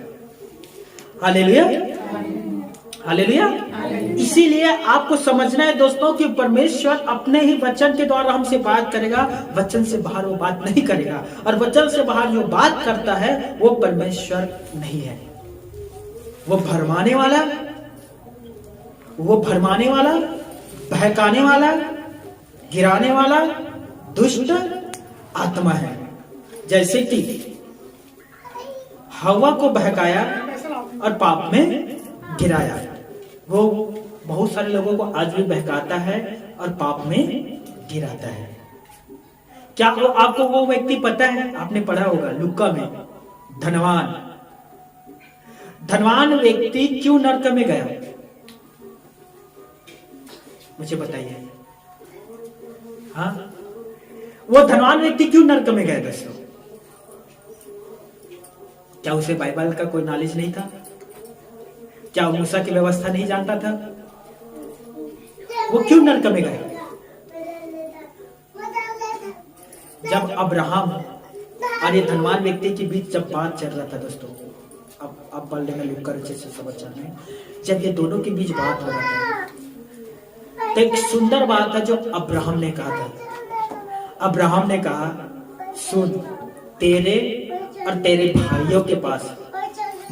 Hallelujah, hallelujah. इसीलिए आपको समझना है दोस्तों कि परमेश्वर अपने ही वचन के द्वारा हमसे बात करेगा, वचन से बाहर वो बात नहीं करेगा। और वचन से बाहर जो बात करता है वो परमेश्वर नहीं है। वो भरमाने वाला, बहकाने वाला, गिराने वाला दुष्ट आत्मा है। जैसे कि हवा को बहकाया और पाप में गिराया, वो बहुत सारे लोगों को आज भी बहकाता है और पाप में गिराता है। क्या वो आपको वो व्यक्ति पता है? आपने पढ़ा होगा लूका में, धनवान व्यक्ति क्यों नरक में गया? मुझे बताइए। हाँ, वो धनवान व्यक्ति क्यों नरक में गया दोस्तों? क्या उसे बाइबल का कोई नॉलेज नहीं था? क्या वो मूसा की व्यवस्था नहीं जानता था? वो क्यों नरक में गया? जब अब्राहम और ये धनवान व्यक्ति के बीच जब बात चल रहा था दोस्तों, अब पढ़ लेना लूका से समाचार में, जब ये दोनों के बीच बात हो रहा था तो एक सुंदर बात है जो अब्राहम ने कहा था। अब्राहम ने कहा, सुन, तेरे और तेरे भाइयों के पास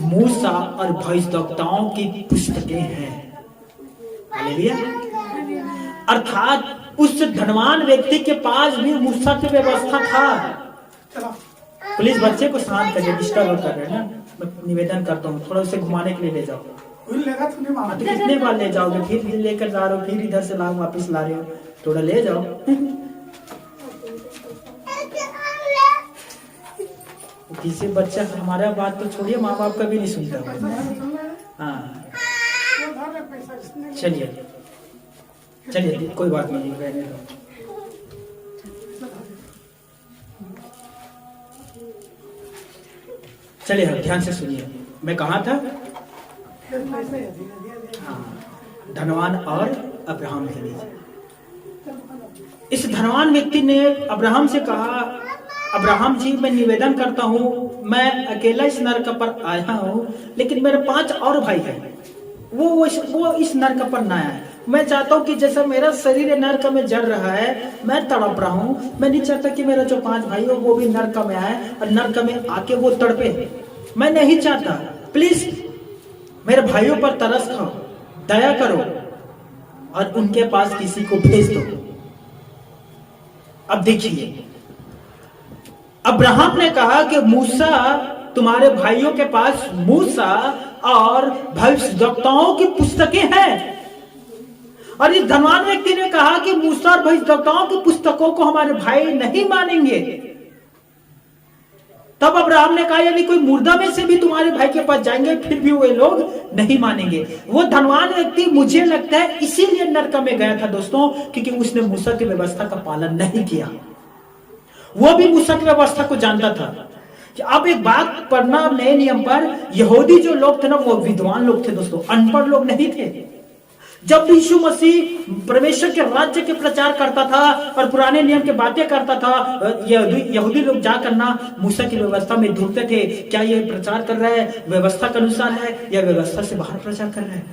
मूसा और भविष्यवक्ताओं की पुस्तकें हैं। हालेलुया। अर्थात उस धनवान व्यक्ति के पास भी मूसा की व्यवस्था था। प्लीज बच्चे को शांत करिए, डिस्टर्ब कर रहे हैं ना। मैं निवेदन करता हूँ थोड़ा उसे घुमाने के लिए ले जाओ। तो कितने बार ले जाओगे? फिर लेकर जा रहे हो, फिर इधर से लाओ वापिस ला रहे हो, थोड़ा ले जाओ। किसी बच्चा हमारा बात तो छोड़िए, माँ बाप का भी नहीं सुनता। हाँ चलिए कोई बात नहीं, रहने दो। चलिए ध्यान से सुनिए, मैं कहा था? धनवान और अब्राहम के बीच। इस धनवान व्यक्ति ने अब्राहम से कहा, अब्राहम जी मैं निवेदन करता हूँ, मैं अकेला इस नरक पर आया हूँ, लेकिन मेरे 5 और भाई हैं, वो इस नरक पर ना आए। मैं चाहता हूँ कि जैसा मेरा शरीर नरक में जल रहा है, मैं तड़प रहा हूँ, मैं नहीं चाहता कि मेरा जो 5 भाई हो वो भी नरक में आए और नरक में आके वो तड़पे। मैं नहीं चाहता। प्लीज मेरे भाइयों पर तरस खाओ, दया करो और उनके पास किसी को भेज दो। अब देखिए, अब्राहम ने कहा कि मूसा, तुम्हारे भाइयों के पास मूसा और भविष्यवक्ताओं की पुस्तकें हैं। और इस धनवान व्यक्ति ने कहा कि मूसा और भविष्यवक्ताओं की पुस्तकों को हमारे भाई नहीं मानेंगे। तब अब्राहम ने कहा यदि कोई मुर्दा में से भी तुम्हारे भाई के पास जाएंगे फिर भी वे लोग नहीं मानेंगे। वो धनवान व्यक्ति मुझे लगता है इसीलिए नरक में गया था दोस्तों, क्योंकि उसने मूसा की व्यवस्था का पालन नहीं किया। वो भी मूसा की व्यवस्था को जानता था। अब एक बात पढ़ना नए नियम पर, यहूदी जो लोग थे ना वो विद्वान लोग थे दोस्तों, अनपढ़ लोग नहीं थे। जब यीशु मसीह परमेश्वर के राज्य के प्रचार करता था और पुराने नियम की बातें करता था, यहूदी लोग जा करना मूसा की व्यवस्था में ढूंढते थे, क्या ये प्रचार कर रहा है व्यवस्था के अनुसार है या व्यवस्था से बाहर प्रचार कर रहा है।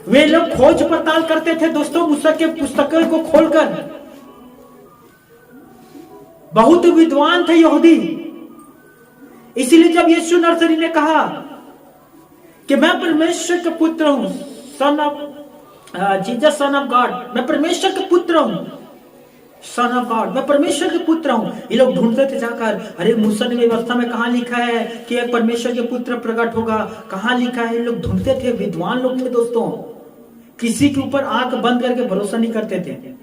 वे लोग खोज पड़ताल करते थे दोस्तों मूसा के पुस्तकों को खोलकर। बहुत विद्वान थे यहूदी। इसीलिए जब यीशु नर्सरी ने कहा कि मैं परमेश्वर का पुत्र हूं, son of Jesus son of God, मैं परमेश्वर का पुत्र हूं, सन ऑफ गॉड, मैं परमेश्वर के पुत्र हूं। ये लोग ढूंढते थे जाकर, अरे मूसा ने व्यवस्था में कहां लिखा है कि एक परमेश्वर के पुत्र प्रकट होगा, कहां लिखा है। ये लोग ढूंढते थे, विद्वान लोग थे दोस्तों, किसी के ऊपर आंख बंद करके भरोसा नहीं करते थे।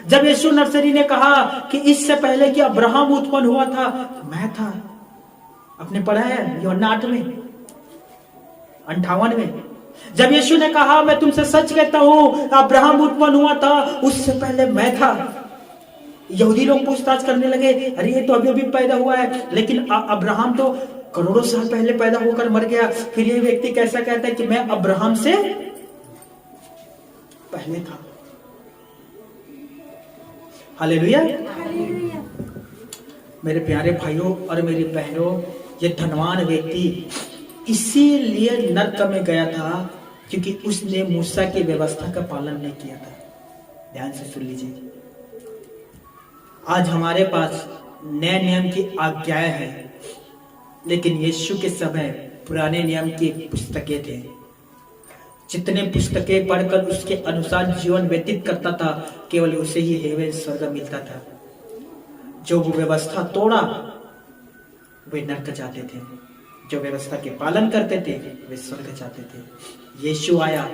जब यीशु नर्सरी ने कहा कि इससे पहले कि अब्राहम उत्पन्न हुआ था मैं था, आपने पढ़ा है यूहन्ना 8 में 58 में। जब यीशु ने कहा मैं तुमसे सच कहता हूं अब्राहम उत्पन्न हुआ था उससे पहले मैं था, यहूदी लोग पूछताछ करने लगे, अरे ये तो अभी अभी पैदा हुआ है, लेकिन अब्राहम तो करोड़ों साल पहले पैदा होकर मर गया, फिर ये व्यक्ति कैसा कहता है कि मैं अब्राहम से पहले था। हालेलुया। मेरे प्यारे भाइयों और मेरी बहनों, ये धनवान व्यक्ति इसीलिए नरक में गया था क्योंकि उसने मूसा की व्यवस्था का पालन नहीं किया था। ध्यान से सुन लीजिए, आज हमारे पास नए नियम की आज्ञाएं हैं, लेकिन यीशु के समय पुराने नियम की पुस्तकें थे। जितने पुस्तकें पढ़कर उसके अनुसार जीवन व्यतीत करता था, केवल उसे ही हेवन स्वर्ग मिलता था। जो वो व्यवस्था तोड़ा वे नरक जाते थे, जो व्यवस्था के पालन करते थे वे स्वर्ग जाते थे। यीशु आया,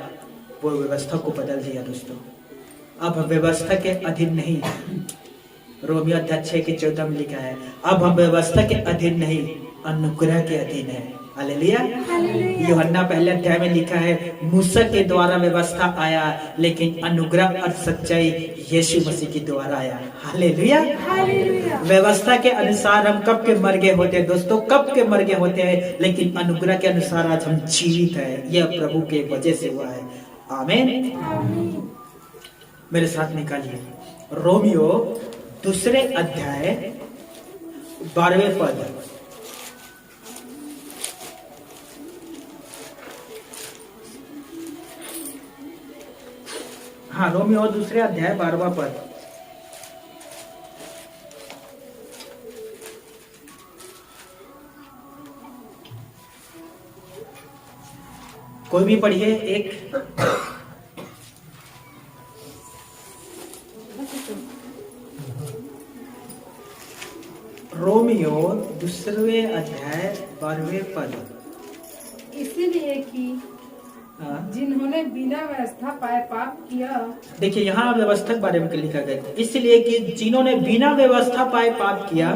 वो व्यवस्था को बदल दिया दोस्तों। अब हम व्यवस्था के अधीन नहीं, रोमियो अध्याय 6 के 14 में लिखा है, अब हम व्यवस्था के अधीन नहीं अनुग्रह के अधीन है। हालेलुया। यूहन्ना पहले अध्याय में लिखा है मूसा के द्वारा व्यवस्था आया, लेकिन अनुग्रह और सच्चाई यीशु मसीह के द्वारा आया। हालेलुया। व्यवस्था के अनुसार हम कब के मर गए होते हैं दोस्तों, कब के मर गए होते हैं, लेकिन अनुग्रह के अनुसार आज हम जीवित है। यह प्रभु के वजह से हुआ है। आमीन। मेरे साथ निकालिए रोमियो 2 अध्याय 12वें पद। हाँ, रोमियो 2 अध्याय 12वां पद। कोई भी पढ़िए एक। रोमियो 2 अध्याय 12वें पद। इसीलिए कि जिन्होंने बिना व्यवस्था पाए पाप किया। देखिए यहाँ व्यवस्था के बारे में लिखा गया है, इसलिए कि जिन्होंने बिना व्यवस्था पाए पाप किया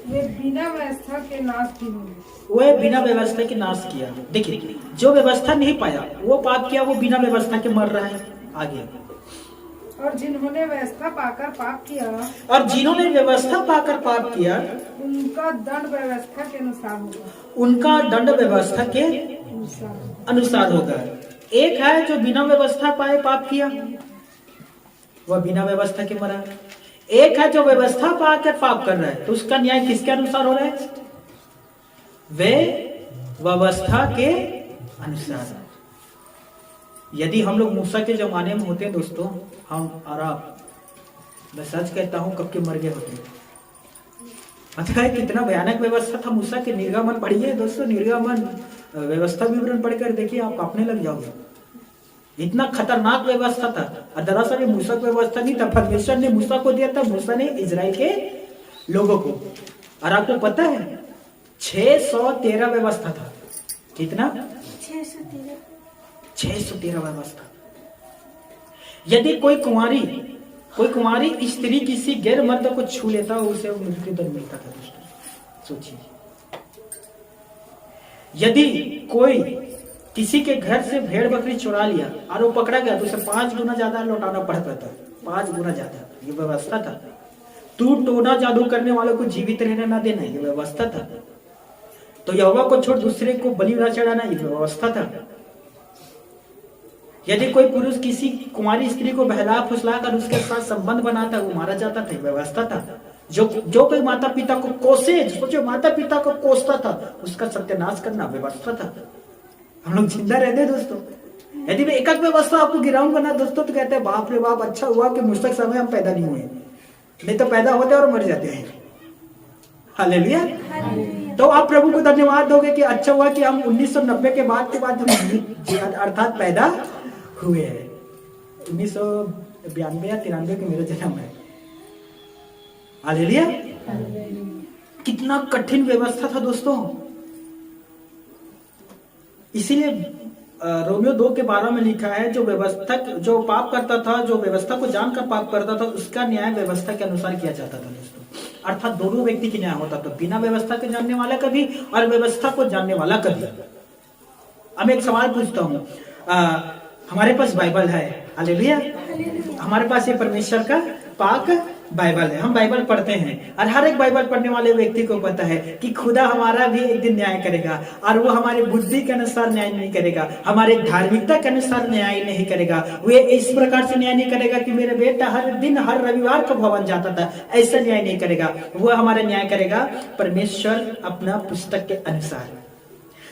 वे बिना व्यवस्था के नाश भी होंगे। वो बिना व्यवस्था के नाश किया। देखिए जो व्यवस्था नहीं पाया वो पाप किया, वो बिना व्यवस्था के मर रहा है। आगे, और जिन्होंने व्यवस्था पाकर पाप किया, और जिन्होंने व्यवस्था पाकर पाप किया उनका दंड व्यवस्था के अनुसार होगा। उनका दंड व्यवस्था के अनुसार होगा। एक है जो बिना व्यवस्था पाए पाप किया, वह बिना व्यवस्था के मरा। एक है जो व्यवस्था पाकर पाप कर रहा है, तो उसका न्याय किसके अनुसार हो रहा है? वे व्यवस्था के अनुसार। यदि हम लोग मूसा के जमाने में होते दोस्तों, हम और आप, मैं सच कहता हूं कब के मर गए होते। पता है कितना भयानक व्यवस्था था मूसा के। निर्गमन पढ़िए दोस्तों, निर्गमन व्यवस्था विवरण पढ़कर देखिए, आप कांपने लग जाओगे। इतना खतरनाक व्यवस्था था। और दरअसल ये मूसा की व्यवस्था नहीं था, परमेश्वर ने मूसा को दिया था, मूसा ने इजराइल के लोगों को। और आपको पता है 613 व्यवस्था था। कितना? 613 व्यवस्था। यदि कोई कुंवारी स्त्री किसी गैर मर्द को छू लेता उसे मृत्यु दंड मिलता था। दोस्तों सोचिए, यदि कोई किसी के घर से भेड़ बकरी चुरा लिया और वो पकड़ा गया तो उसे 5 गुना ज्यादा लौटाना पड़ता था। 5 गुना ज्यादा, ये व्यवस्था था। तू टोना जादू करने वालों को जीवित रहने ना देना, ये व्यवस्था था। तो यहोवा को छोड़ दूसरे को बलि न चढ़ाना, ये व्यवस्था था। यदि कोई पुरुष किसी कुंवारी स्त्री को बहला फुसला कर उसके साथ संबंध बनाता वो मारा जाता था, व्यवस्था था। जो कोई माता पिता को कोसे, सोचो माता पिता को कोसता था, उसका सत्यानाश करना व्यवस्था था। हम लोग जिंदा रहते दोस्तों। यदि मैं एक व्यवस्था आपको गिराऊंगा ना दोस्तों तो कहते हैं बाप रे बाप, अच्छा हुआ कि मुझ तक समय हम पैदा नहीं हुए, नहीं तो पैदा होते और मर जाते हैं। हालेलुया। तो आप प्रभु को धन्यवाद दोगे कि अच्छा हुआ कि हम 1990 के बाद हम अर्थात पैदा हुए हैं। 1992 या 93 के मेरा जन्म है। हालेलुया। कितना कठिन व्यवस्था था दोस्तों। इसीलिए रोमियो 2:12 में लिखा है, जो पाप करता था, जो व्यवस्था को जानकर पाप करता था, उसका न्याय व्यवस्था के अनुसार किया जाता था दोस्तों। अर्थात दोनों व्यक्ति की न्याय होता था, बिना व्यवस्था के जानने वाला का भी और व्यवस्था को जानने वाला का भी। अब एक सवाल पूछता हूँ, हमारे पास बाइबल है, हालेलुया। हमारे पास ये परमेश्वर का पाक बाइबल है, हम बाइबल पढ़ते हैं और हर एक बाइबल पढ़ने वाले व्यक्ति को पता है कि खुदा हमारा भी एक दिन न्याय करेगा और वो हमारी बुद्धि के अनुसार न्याय नहीं करेगा, हमारे धार्मिकता के अनुसार न्याय नहीं करेगा। वो इस प्रकार से न्याय नहीं करेगा कि मेरा बेटा हर दिन हर रविवार को भवन जाता था, ऐसा न्याय नहीं करेगा। वो हमारा न्याय करेगा परमेश्वर अपना पुस्तक के अनुसार।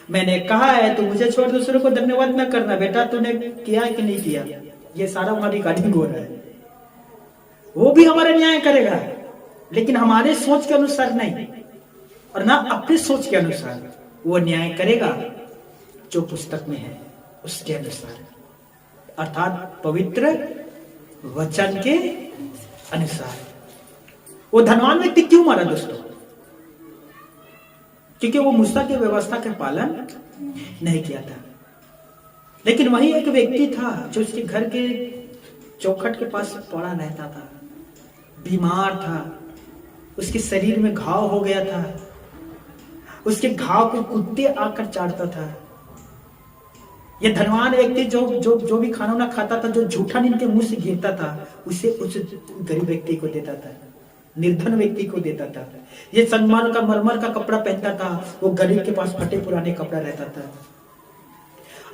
मैंने कहा है तो मुझे छोड़ दूसरों को धन्यवाद न करना, बेटा तूने किया कि नहीं किया, ये सारा हमारी रिकॉर्डिंग हो रहा है। वो भी हमारा न्याय करेगा, लेकिन हमारे सोच के अनुसार नहीं और ना अपनी सोच के अनुसार। वो न्याय करेगा जो पुस्तक में है उसके अनुसार, अर्थात पवित्र वचन के अनुसार। वो धनवान व्यक्ति क्यों मारा दोस्तों? क्योंकि वो मूसा की व्यवस्था का पालन नहीं किया था। लेकिन वही एक व्यक्ति था जो उसके घर के चौखट के पास पड़ा रहता था, बीमार था, उसके शरीर में घाव हो गया था, उसके घाव को कुत्ते आकर चाटता था। यह धनवान व्यक्ति जो भी खाना ना खाता था, जो झूठा इनके मुंह से गिरता था, उसे उस गरीब व्यक्ति को देता था, निर्धन व्यक्ति को देता था। ये संगमरमर का मरमर का कपड़ा पहनता था, वो गरीब के पास फटे पुराने कपड़ा रहता था।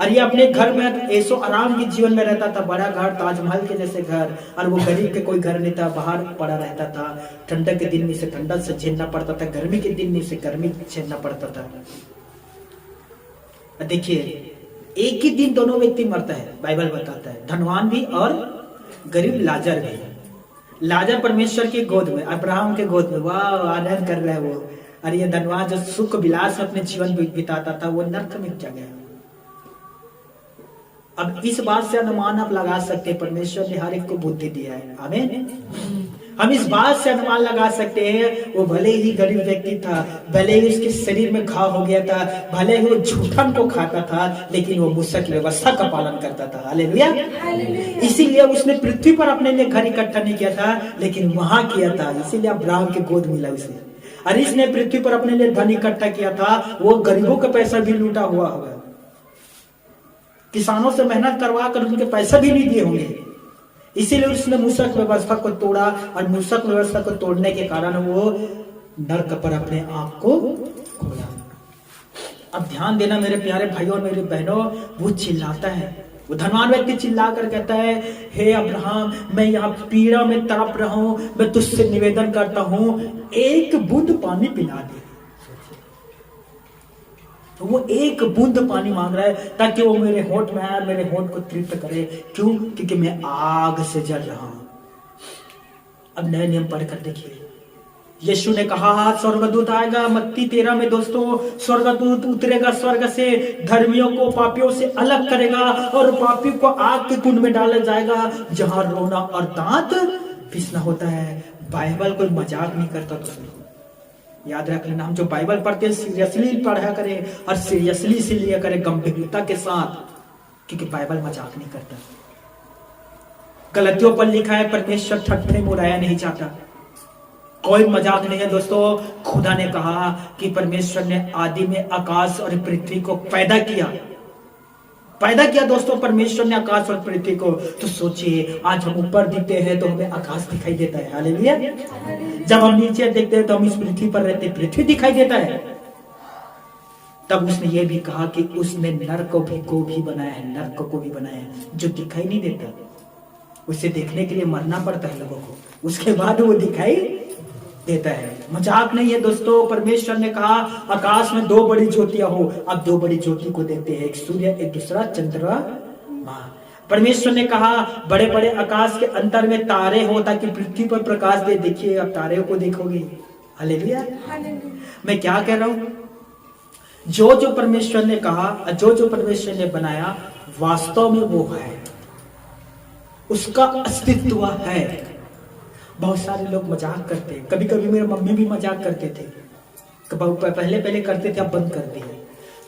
और ये अपने घर में ऐसो आराम के जीवन में रहता था, बड़ा घर, ताजमहल के जैसे घर। और वो गरीब के कोई घर नहीं था, बाहर पड़ा रहता था। ठंडक के दिन में से ठंडक से झेलना पड़ता था, गर्मी के दिन में से गर्मी झेलना पड़ता था। देखिए एक ही दिन दोनों व्यक्ति मरता है, बाइबल बताता है, धनवान भी और गरीब लाजर भी। लाजर परमेश्वर की गोद में, अब्राहम के गोद में, वाह आनंद कर रहा है वो। और ये धनवान जो सुख विलास अपने जीवन बिताता था, वो नर्क में जा गया। अब इस बात से अनुमान आप लगा सकते हैं, परमेश्वर ने हर एक को बुद्धि दिया है, आमीन। हम इस बात से अनुमान लगा सकते हैं, वो भले ही गरीब व्यक्ति था, भले ही उसके शरीर में घाव हो गया था, भले ही वो झूठन को खाता था, लेकिन वो मूसा की व्यवस्था का पालन करता था। हालेलुया। इसीलिए उसने पृथ्वी पर अपने लिए घर इकट्ठा नहीं किया था, लेकिन वहां किया था। इसीलिए अब्राहम के गोद मिला उसे। और इसने पृथ्वी पर अपने लिए धन इकट्ठा किया था, वो गरीबों का पैसा भी लूटा हुआ होगा, किसानों से मेहनत करवा कर उनके पैसे भी नहीं दिए होंगे। इसीलिए उसने मूसा की व्यवस्था को तोड़ा, और मूसा की व्यवस्था को तोड़ने के कारण वो नरक पर अपने आप को खोया। अब ध्यान देना मेरे प्यारे भाइयों और मेरे बहनों, वो चिल्लाता है, वो धनवान व्यक्ति चिल्ला कर कहता है, हे अब्राहम, मैं यहाँ पीड़ा में तड़प रहा हूं, मैं तुझसे निवेदन करता हूं, एक बूंद पानी पिला दे। तो वो एक बूंद पानी मांग रहा है ताकि वो मेरे होठ में आए, मेरे होठ को तृप्त करे। क्यों? क्योंकि मैं आग से जल रहा हूं। अब नए नियम पढ़कर देखिए, यीशु ने कहा स्वर्गदूत आएगा, मत्ती 13 में दोस्तों, स्वर्गदूत उतरेगा स्वर्ग से, धर्मियों को पापियों से अलग करेगा और पापियों को आग के कुंड में डाला जाएगा जहां रोना और दांत पिसना होता है। बाइबल कोई मजाक नहीं करता दोस्तों, याद रख लेना। हम जो बाइबल पढ़ते हैं सीरियसली पढ़ा करें और सीरियसली से लिया करें, गंभीरता के साथ, क्योंकि बाइबल मजाक नहीं करता। गलतियों पर लिखा है परमेश्वर ठट्ठे में उड़ाया नहीं जाता, कोई मजाक नहीं है दोस्तों। खुदा ने कहा कि परमेश्वर ने आदि में आकाश और पृथ्वी को पैदा किया दोस्तों, परमेश्वर ने आकाश और पृथ्वी को। तो सोचिए, आज हम ऊपर दिखते हैं तो हमें आकाश दिखाई देता है, हालेलुया। जब हम नीचे देखते हैं तो हम इस पृथ्वी पर रहते, पृथ्वी दिखाई देता है। तब उसने ये भी कहा कि उसने नर को भी बनाया है, नर को भी बनाया है, जो दिखाई नहीं देता। उसे देखने के लिए मरना पड़ता है लोगों को, उसके बाद वो दिखाई देता है। मजाक नहीं है दोस्तों। परमेश्वर ने कहा आकाश में 2 बड़ी ज्योतियां हो। अब 2 बड़ी ज्योति को देखते हैं, एक सूर्य, एक दूसरा चंद्रमा। परमेश्वर ने कहा बड़े बड़े आकाश के अंतर में तारे हो ताकि पृथ्वी पर प्रकाश दे। देखिए, अब तारे को देखोगे, हालेलुया। मैं क्या कह रहा हूं, जो परमेश्वर ने कहा, जो परमेश्वर ने बनाया, वास्तव में वो है, उसका अस्तित्व है। बहुत सारे लोग मजाक करते हैं, कभी कभी मेरे मम्मी भी मजाक करते थे, पहले करते थे, अब बंद कर दिए।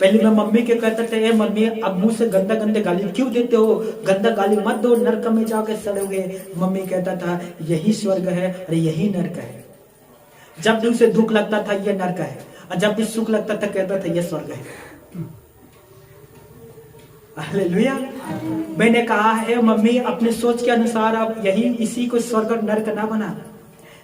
पहले मैं मम्मी के कहते थे, मम्मी अब मुंह से गंदा गाली क्यों देते हो, गंदा गाली मत दो, नरक में जाकर सड़ोगे। मम्मी कहता था यही स्वर्ग है और यही नरक है। जब भी उसे दुख लगता था ये नरक है, और जब भी सुख लगता था कहता था ये स्वर्ग है। हालेलुया। मैंने कहा है मम्मी, अपने सोच के अनुसार अब इसी को स्वर्ग और नरक ना बना।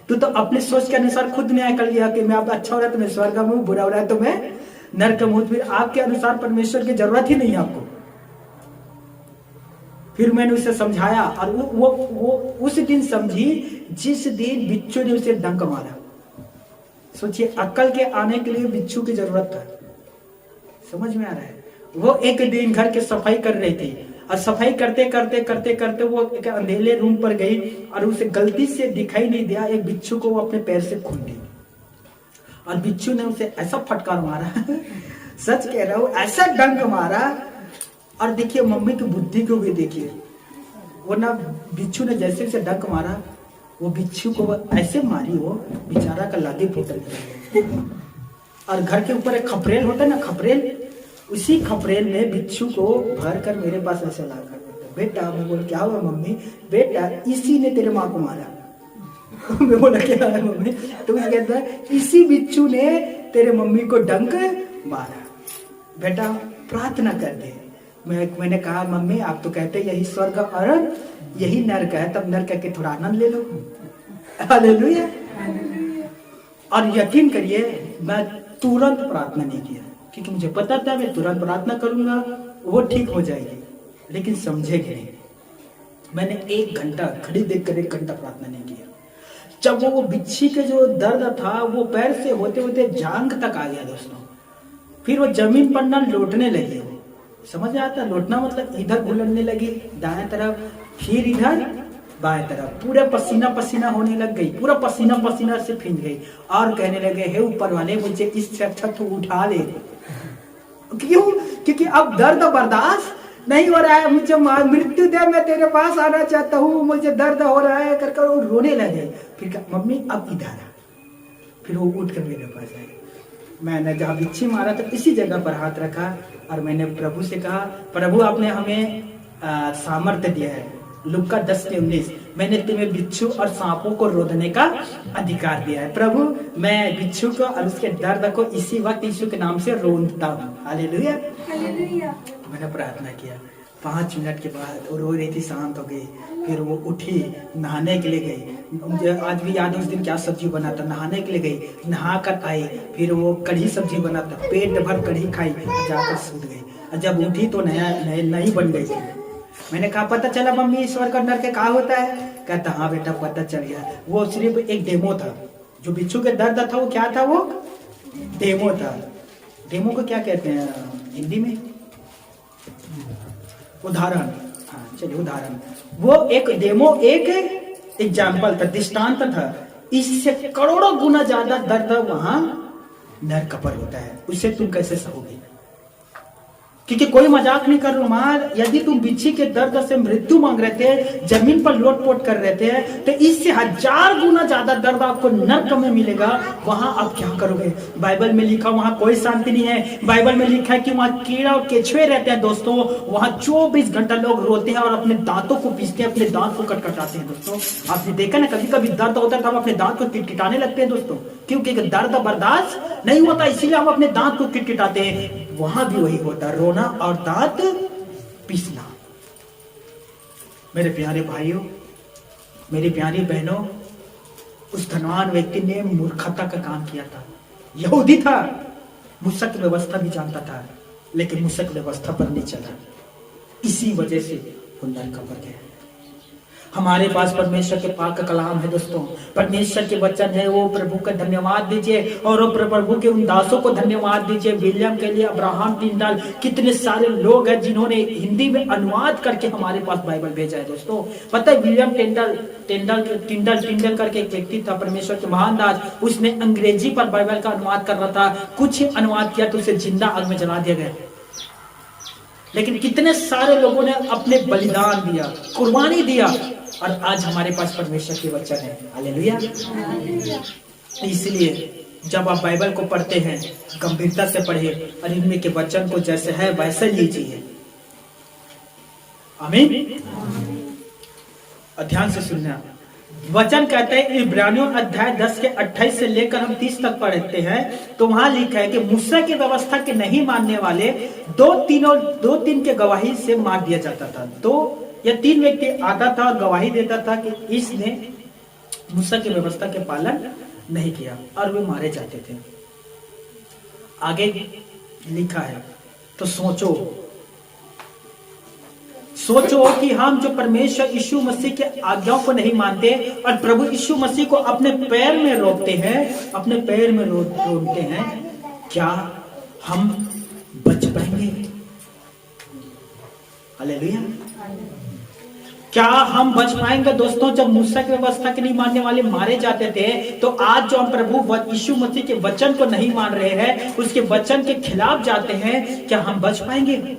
तू तो अपने सोच के अनुसार खुद न्याय कर लिया कि मैं अब अच्छा हो रहा है तो मैं स्वर्ग में हूं, बुरा हो रहा है तो मैं नरक में हूं। फिर आपके अनुसार परमेश्वर की जरूरत ही नहीं है आपको। फिर मैंने उसे समझाया और वो उस दिन समझी जिस दिन बिच्छू ने उसे डंक मारा। सोचिए, अक्ल के आने के लिए बिच्छू की जरूरत था। समझ में आ रहा है। वो एक दिन घर की सफाई कर रही थी और सफाई करते वो एक अंधेरे रूम पर गई और उसे गलती से दिखाई नहीं दिया, एक बिच्छू को वो अपने पैर से खून दी और बिच्छू ने उसे ऐसा फटकार मारा सच कह रहा हूं, ऐसा डंक मारा। और देखिए मम्मी की बुद्धि को भी देखिए, वो ना बिच्छू ने जैसे उसे डंक मारा, वो बिच्छू को ऐसे मारी, वो बेचारा का लादी फूट गया। और घर के ऊपर एक खपरेल होता है ना, खपरेल, उसी खपरेल में बिच्छू को भर कर मेरे पास ऐसे ला कर, बेटा, मैं बोल क्या हुआ मम्मी, बेटा इसी ने तेरे माँ को मारा। मैं बोला क्या है मम्मी, तो मुझे कहता है इसी बिच्छू ने तेरे मम्मी को डंक मारा, बेटा प्रार्थना कर दे। मैंने कहा मम्मी आप तो कहते यही स्वर्ग और यही नरक है, तब नरक के थोड़ा आनंद ले लो। हालेलुया। और यकीन करिए मैं तुरंत प्रार्थना नहीं किया, क्योंकि मुझे पता था मैं तुरंत प्रार्थना करूंगा वो ठीक हो जाएगी, लेकिन समझेगी नहीं। मैंने 1 घंटा खड़ी देखकर 1 घंटा प्रार्थना नहीं किया। जब वो बिच्छी के जो दर्द था वो पैर से होते होते जांघ तक आ गया दोस्तों। फिर वो जमीन पर ना लौटने लगी। वो समझ आता, लौटना मतलब इधर घुलने लगी दाएं तरफ, फिर इधर बाएं तरफ, पूरा पसीना पसीना होने लग गई, पूरा पसीना पसीना से भींज गई और कहने लगे हे ऊपर वाले मुझे इस छत को उठा ले। क्यों? क्योंकि अब दर्द बर्दाश्त नहीं हो रहा है, मुझे मृत्यु दे, मैं तेरे पास आना चाहता हूँ, मुझे दर्द हो रहा है कर वो रोने लगे। फिर मम्मी अब इधर आ। फिर वो उठ कर मेरे पास आई। मैंने जहाँ बिच्छी मारा तो इसी जगह पर हाथ रखा और मैंने प्रभु से कहा, प्रभु आपने हमें सामर्थ्य दिया है, लुका 10:19, मैंने तुम्हें बिच्छू और सांपों को रोकने का अधिकार दिया है। प्रभु मैं बिच्छू को और उसके दर्द को इसी वक्त यीशु के नाम से रोकता हूँ। हालेलुया। मैंने प्रार्थना किया। 5 मिनट के बाद वो रो रही थी, शांत हो गई। फिर वो उठी, नहाने के लिए गई। मुझे आज भी याद है उस दिन क्या सब्जी बना था। नहाने के लिए गई, नहा कर आई, फिर वो कढ़ी सब्जी बना था, पेट भर कढ़ी खाई, जाकर सूत गई। और जब उठी तो नई बन गई थी। मैंने कहा पता चला मम्मी ईश्वर का नरक क्या होता है? कहता हाँ बेटा पता चल गया। वो सिर्फ एक डेमो था, जो बिच्छू के दर्द था वो क्या था, वो डेमो था। डेमो को क्या कहते हैं हिंदी में? उदाहरण। हाँ चलिए उदाहरण। वो एक डेमो एक एग्जाम्पल था, दृष्टांत था इससे करोड़ों गुना ज्यादा दर्द वहां नरक पर होता है। उसे तुम कैसे सहोगे? क्योंकि कोई मजाक नहीं कर रहा हूं, यदि तुम बिच्छी के दर्द से मृत्यु मांग रहे थे, जमीन पर लोटपोट कर रहे थे, तो इससे 1000 गुना ज्यादा दर्द आपको नरक में मिलेगा। वहां आप क्या करोगे? बाइबल में लिखा वहां कोई शांति नहीं है। बाइबल में लिखा है कि वहां कीड़ा और केचुए रहते हैं दोस्तों। वहां 24 घंटा लोग रोते हैं और अपने दांतों को पीसते हैं, अपने दांत को कटकटाते हैं। दोस्तों आपने देखा ना, कभी कभी दर्द होता है तो हम अपने दांत को किटकिटाने लगते हैं दोस्तों, क्योंकि दर्द बर्दाश्त नहीं होता, इसीलिए हम अपने दांत को किटकिटाते हैं। वहां भी वही होता है, रोना और दांत पीसना। मेरे प्यारे भाइयों, मेरी प्यारी बहनों, उस धनवान व्यक्ति ने मूर्खता का काम किया था। यहूदी था, मूसा की व्यवस्था भी जानता था, लेकिन मूसा की व्यवस्था पर नहीं चला। इसी वजह से वो नरक पर गया। हमारे पास परमेश्वर के पाक कलाम है दोस्तों, परमेश्वर के वचन है। वो प्रभु का धन्यवाद दीजिए और वो प्रभु के उन दासों को धन्यवाद दीजिए, विलियम के लिए, अब्राहम टिंडल, कितने सारे लोग हैं जिन्होंने हिंदी में अनुवाद करके हमारे पास बाइबल भेजा है। दोस्तों पता है, विलियम टिंडल करके एक व्यक्ति था, परमेश्वर के महान दास, उसने अंग्रेजी पर बाइबल का अनुवाद कर रहा था। कुछ ही अनुवाद किया तो उसे जिंदा आग में जला दिया गया। लेकिन कितने सारे लोगों ने अपने बलिदान दिया, कुर्बानी दिया, और आज हमारे पास परमेश्वर के वचन है। हालेलुया। इसलिए जब आप बाइबल को पढ़ते हैं, गंभीरता से पढ़िए और इनमें के वचन को जैसे है वैसे लीजिए। आमीन। ध्यान से सुनना, वचन कहते हैं इब्रानियों अध्याय 10 के 28 से लेकर हम 30 तक पढ़ते हैं, तो वहां लिखा है कि मूसा की व्यवस्था के नहीं मानने वाले दो तीन के गवाही से मार दिया जाता था। 2 या 3 व्यक्ति आता था और गवाही देता था कि इसने मूसा की व्यवस्था के पालन नहीं किया, और वे मारे जाते थे। आगे लिखा है, तो सोचो कि हम जो परमेश्वर यीशु मसीह के आज्ञाओं को नहीं मानते और प्रभु यीशु मसीह को अपने पैर में रोकते हैं, अपने पैर में रोकते हैं, क्या हम बच पाएंगे? हालेलुया। क्या हम बच पाएंगे दोस्तों? जब मूसा की व्यवस्था के नहीं मानने वाले मारे जाते थे, तो आज जो हम प्रभु यीशु मसीह के वचन को नहीं मान रहे हैं, उसके वचन के खिलाफ जाते हैं, क्या हम बच पाएंगे?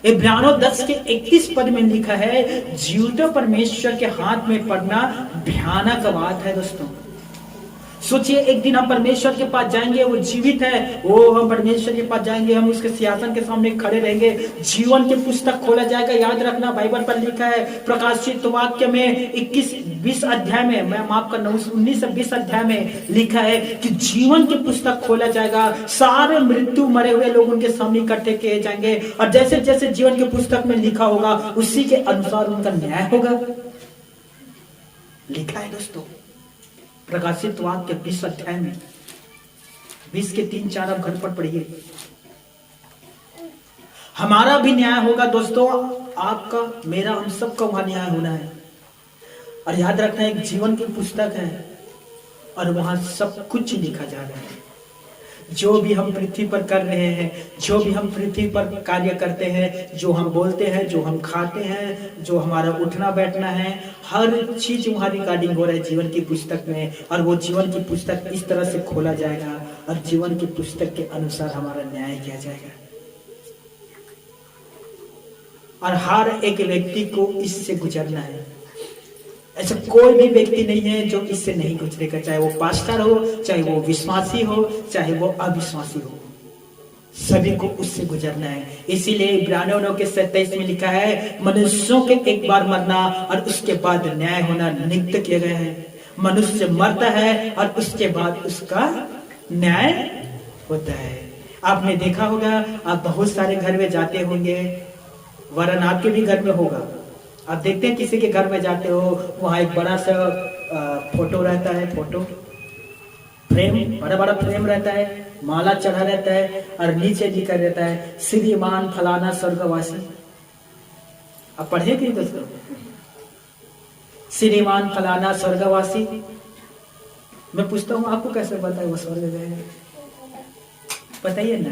इब्रानियों 10 के 31 पद में लिखा है, जीवित परमेश्वर के हाथ में पड़ना भयानक बात है दोस्तों। सोचिए, एक दिन हम परमेश्वर के पास जाएंगे, वो जीवित है, वो हम परमेश्वर के पास जाएंगे, हम उसके सिंहासन के सामने खड़े रहेंगे, जीवन की पुस्तक खोला जाएगा। याद रखना, बाइबल पर लिखा है प्रकाशित वाक्य में 21-20 अध्याय में, मैं माफ करना 19 से 20 अध्याय में लिखा है कि जीवन की पुस्तक खोला जाएगा। सारे मृत्यु मरे हुए लोग उनके सामने इकट्ठे किए जाएंगे, और जैसे जैसे जीवन की पुस्तक में लिखा होगा उसी के अनुसार उनका न्याय होगा। लिखा है दोस्तों प्रकाशित वाक्य 20 अध्याय में, 20 के 3-4 आप घर पर पढ़िए। हमारा भी न्याय होगा दोस्तों, आपका, मेरा, हम सबका वहां न्याय होना है। और याद रखना, एक जीवन की पुस्तक है और वहां सब कुछ लिखा जा रहा है। जो भी हम पृथ्वी पर कर रहे हैं, जो भी हम पृथ्वी पर कार्य करते हैं, जो हम बोलते हैं, जो हम खाते हैं, जो हमारा उठना बैठना है, हर चीज वहां रिकॉर्डिंग हो रहा है जीवन की पुस्तक में। और वो जीवन की पुस्तक इस तरह से खोला जाएगा और जीवन की पुस्तक के अनुसार हमारा न्याय किया जाएगा। और हर एक व्यक्ति को इससे गुजरना है। ऐसा कोई भी व्यक्ति नहीं है जो इससे नहीं गुजरेगा, चाहे वो पास्टर हो, चाहे वो विश्वासी हो, चाहे वो अविश्वासी हो, सभी को उससे गुजरना है। इसीलिए इब्रानियों 9 के 27 में लिखा है, मनुष्यों के एक बार मरना और उसके बाद न्याय होना नियुक्त किया गया है। मनुष्य मरता है और उसके बाद उसका न्याय होता है। आपने देखा होगा, आप बहुत सारे घर में जाते होंगे, वरन आपके भी घर में होगा। आप देखते हैं किसी के घर में जाते हो, वहां एक बड़ा सा फोटो रहता है, फोटो फ्रेम, बड़ा बड़ा फ्रेम रहता है, माला चढ़ा रहता है और नीचे लिखा रहता है श्रीमान फलाना स्वर्गवासी। आप पढ़े कि दोस्तों, श्रीमान फलाना स्वर्गवासी। मैं पूछता हूँ, आपको कैसे पता है वो स्वर्ग गए हैं? बताइए ना।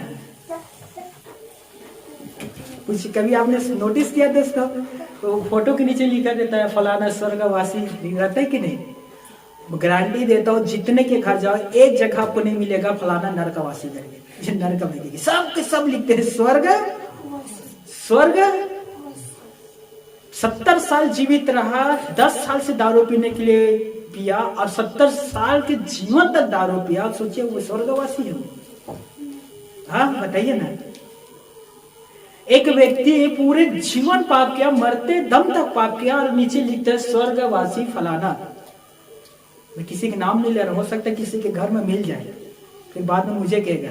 कुछ कभी आपने नोटिस किया दोस्तों, तो फोटो के नीचे लिखा देता है फलाना स्वर्गवासी, रहता है कि नहीं? गारंटी देता हूँ, जितने के घर जाओ एक जगह आपको नहीं मिलेगा फलाना नरकवासी करके, ये नरक में मिलेगी। सब के सब लिखते हैं स्वर्ग स्वर्ग। 70 साल जीवित रहा, 10 साल से दारू पीने के लिए पिया और 70 साल के जीवन तक दारू पिया, सोचिए वो स्वर्गवासी है। हाँ बताइए ना। एक व्यक्ति पूरे जीवन पाप किया, मरते दम तक पाप किया और नीचे लिखता है स्वर्गवासी फलाना। मैं किसी के नाम नहीं ले रहा, हो सकता है किसी के घर में मिल जाए, फिर बाद में मुझे कहेगा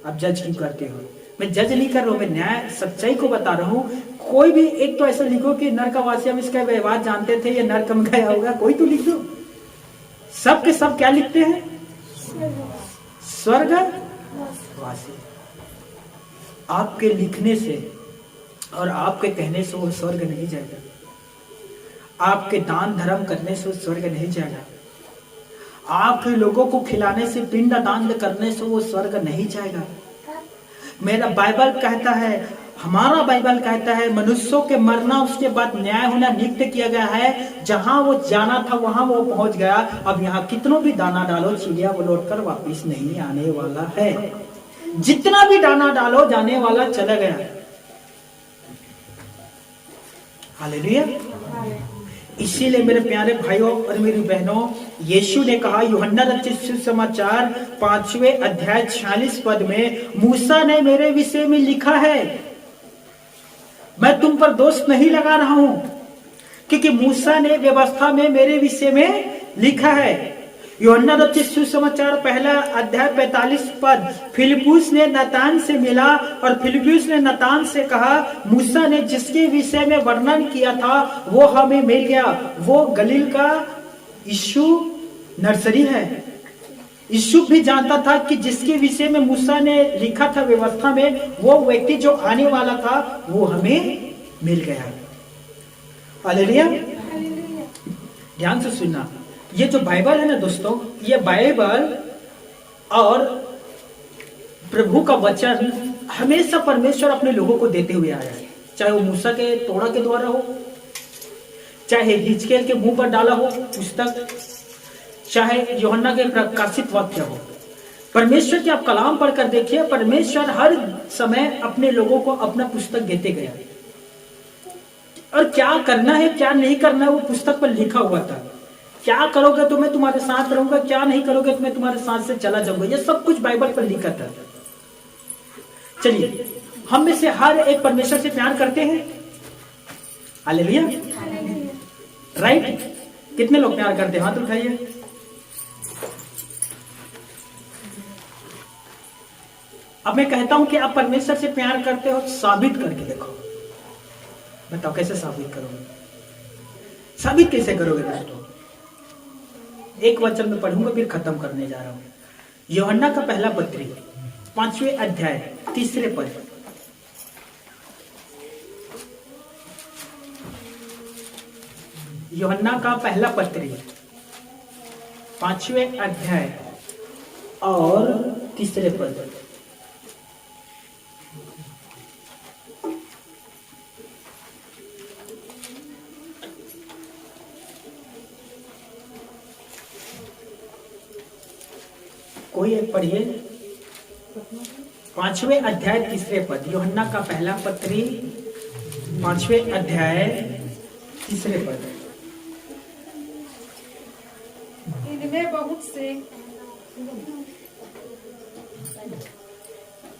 आप जज क्यों करते हो। मैं जज नहीं कर रहा हूं, मैं न्याय सच्चाई को बता रहा हूं। कोई भी एक तो ऐसा लिखो कि नरकवासी, हम इसका व्यवहार जानते थे, ये नरक में गया होगा, कोई तो लिख दो। सब के सब क्या लिखते हैं? स्वर्गवासी। आपके लिखने से और आपके कहने से वो स्वर्ग नहीं जाएगा। आपके दान धर्म करने से वो स्वर्ग नहीं जाएगा। आप लोगों को खिलाने से, पिंड दान करने से वो स्वर्ग नहीं जाएगा। मेरा बाइबल कहता है, हमारा बाइबल कहता है मनुष्यों के मरना उसके बाद न्याय होना नियुक्त किया गया है। जहां वो जाना था वहां वो पहुंच गया। अब यहाँ कितनों भी दाना डालो, चिड़िया वो लौटकर वापिस नहीं आने वाला है। जितना भी दाना डालो जाने वाला चला गया। हालेलुया। इसीलिए मेरे प्यारे भाइयों और मेरी बहनों, यीशु ने कहा यूहन्ना रचित सुसमाचार 5वें अध्याय 46 पद में, मूसा ने मेरे विषय में लिखा है। मैं तुम पर दोष नहीं लगा रहा हूं, क्योंकि मूसा ने व्यवस्था में मेरे विषय में लिखा है। यूहन्ना रचित सुसमाचार 1 अध्याय 45 पद, फिलिप्पुस ने नतान से मिला और फिलिप्पुस ने नतान से कहा, मूसा ने जिसके विषय में वर्णन किया था वो हमें मिल गया। वो गलील का यीशु नर्सरी है। यीशु भी जानता था कि जिसके विषय में मूसा ने लिखा था व्यवस्था में, वो व्यक्ति जो आने वाला था वो हमें मिल गया। हालेलुया। ध्यान से सुनना, ये जो बाइबल है ना दोस्तों, ये बाइबल और प्रभु का वचन हमेशा परमेश्वर अपने लोगों को देते हुए आया है। चाहे वो मूसा के तोड़ा के द्वारा हो, चाहे हिजकेल के मुंह पर डाला हो पुस्तक, चाहे यूहन्ना के प्रकाशित वाक्य हो। परमेश्वर के आप कलाम पढ़कर देखिए, परमेश्वर हर समय अपने लोगों को अपना पुस्तक देते गया और क्या करना है क्या नहीं करना है वो पुस्तक पर लिखा हुआ था। क्या करोगे तो मैं तुम्हारे साथ रहूंगा, क्या नहीं करोगे तो मैं तुम्हारे साथ से चला जाऊंगा, ये सब कुछ बाइबल पर लिखा था। चलिए, हम में से हर एक परमेश्वर से प्यार करते हैं। Hallelujah, right. कितने लोग प्यार करते हैं? हाथ उठाइए। अब मैं कहता हूं कि आप परमेश्वर से प्यार करते हो, साबित करके देखो। बताओ कैसे साबित करोगे? साबित कैसे करोगे दोस्तों? एक वचन में पढ़ूंगा फिर खत्म करने जा रहा हूं। यूहन्ना का पहला पत्री 5वें अध्याय 3 पद। यूहन्ना का पहला पत्री 5वें अध्याय और 3 पद। कोई एक पढ़िए। 5वें अध्याय 3 पद, यूहन्ना का पहला पत्री 5वें अध्याय 3 पद। इनमें बहुत से,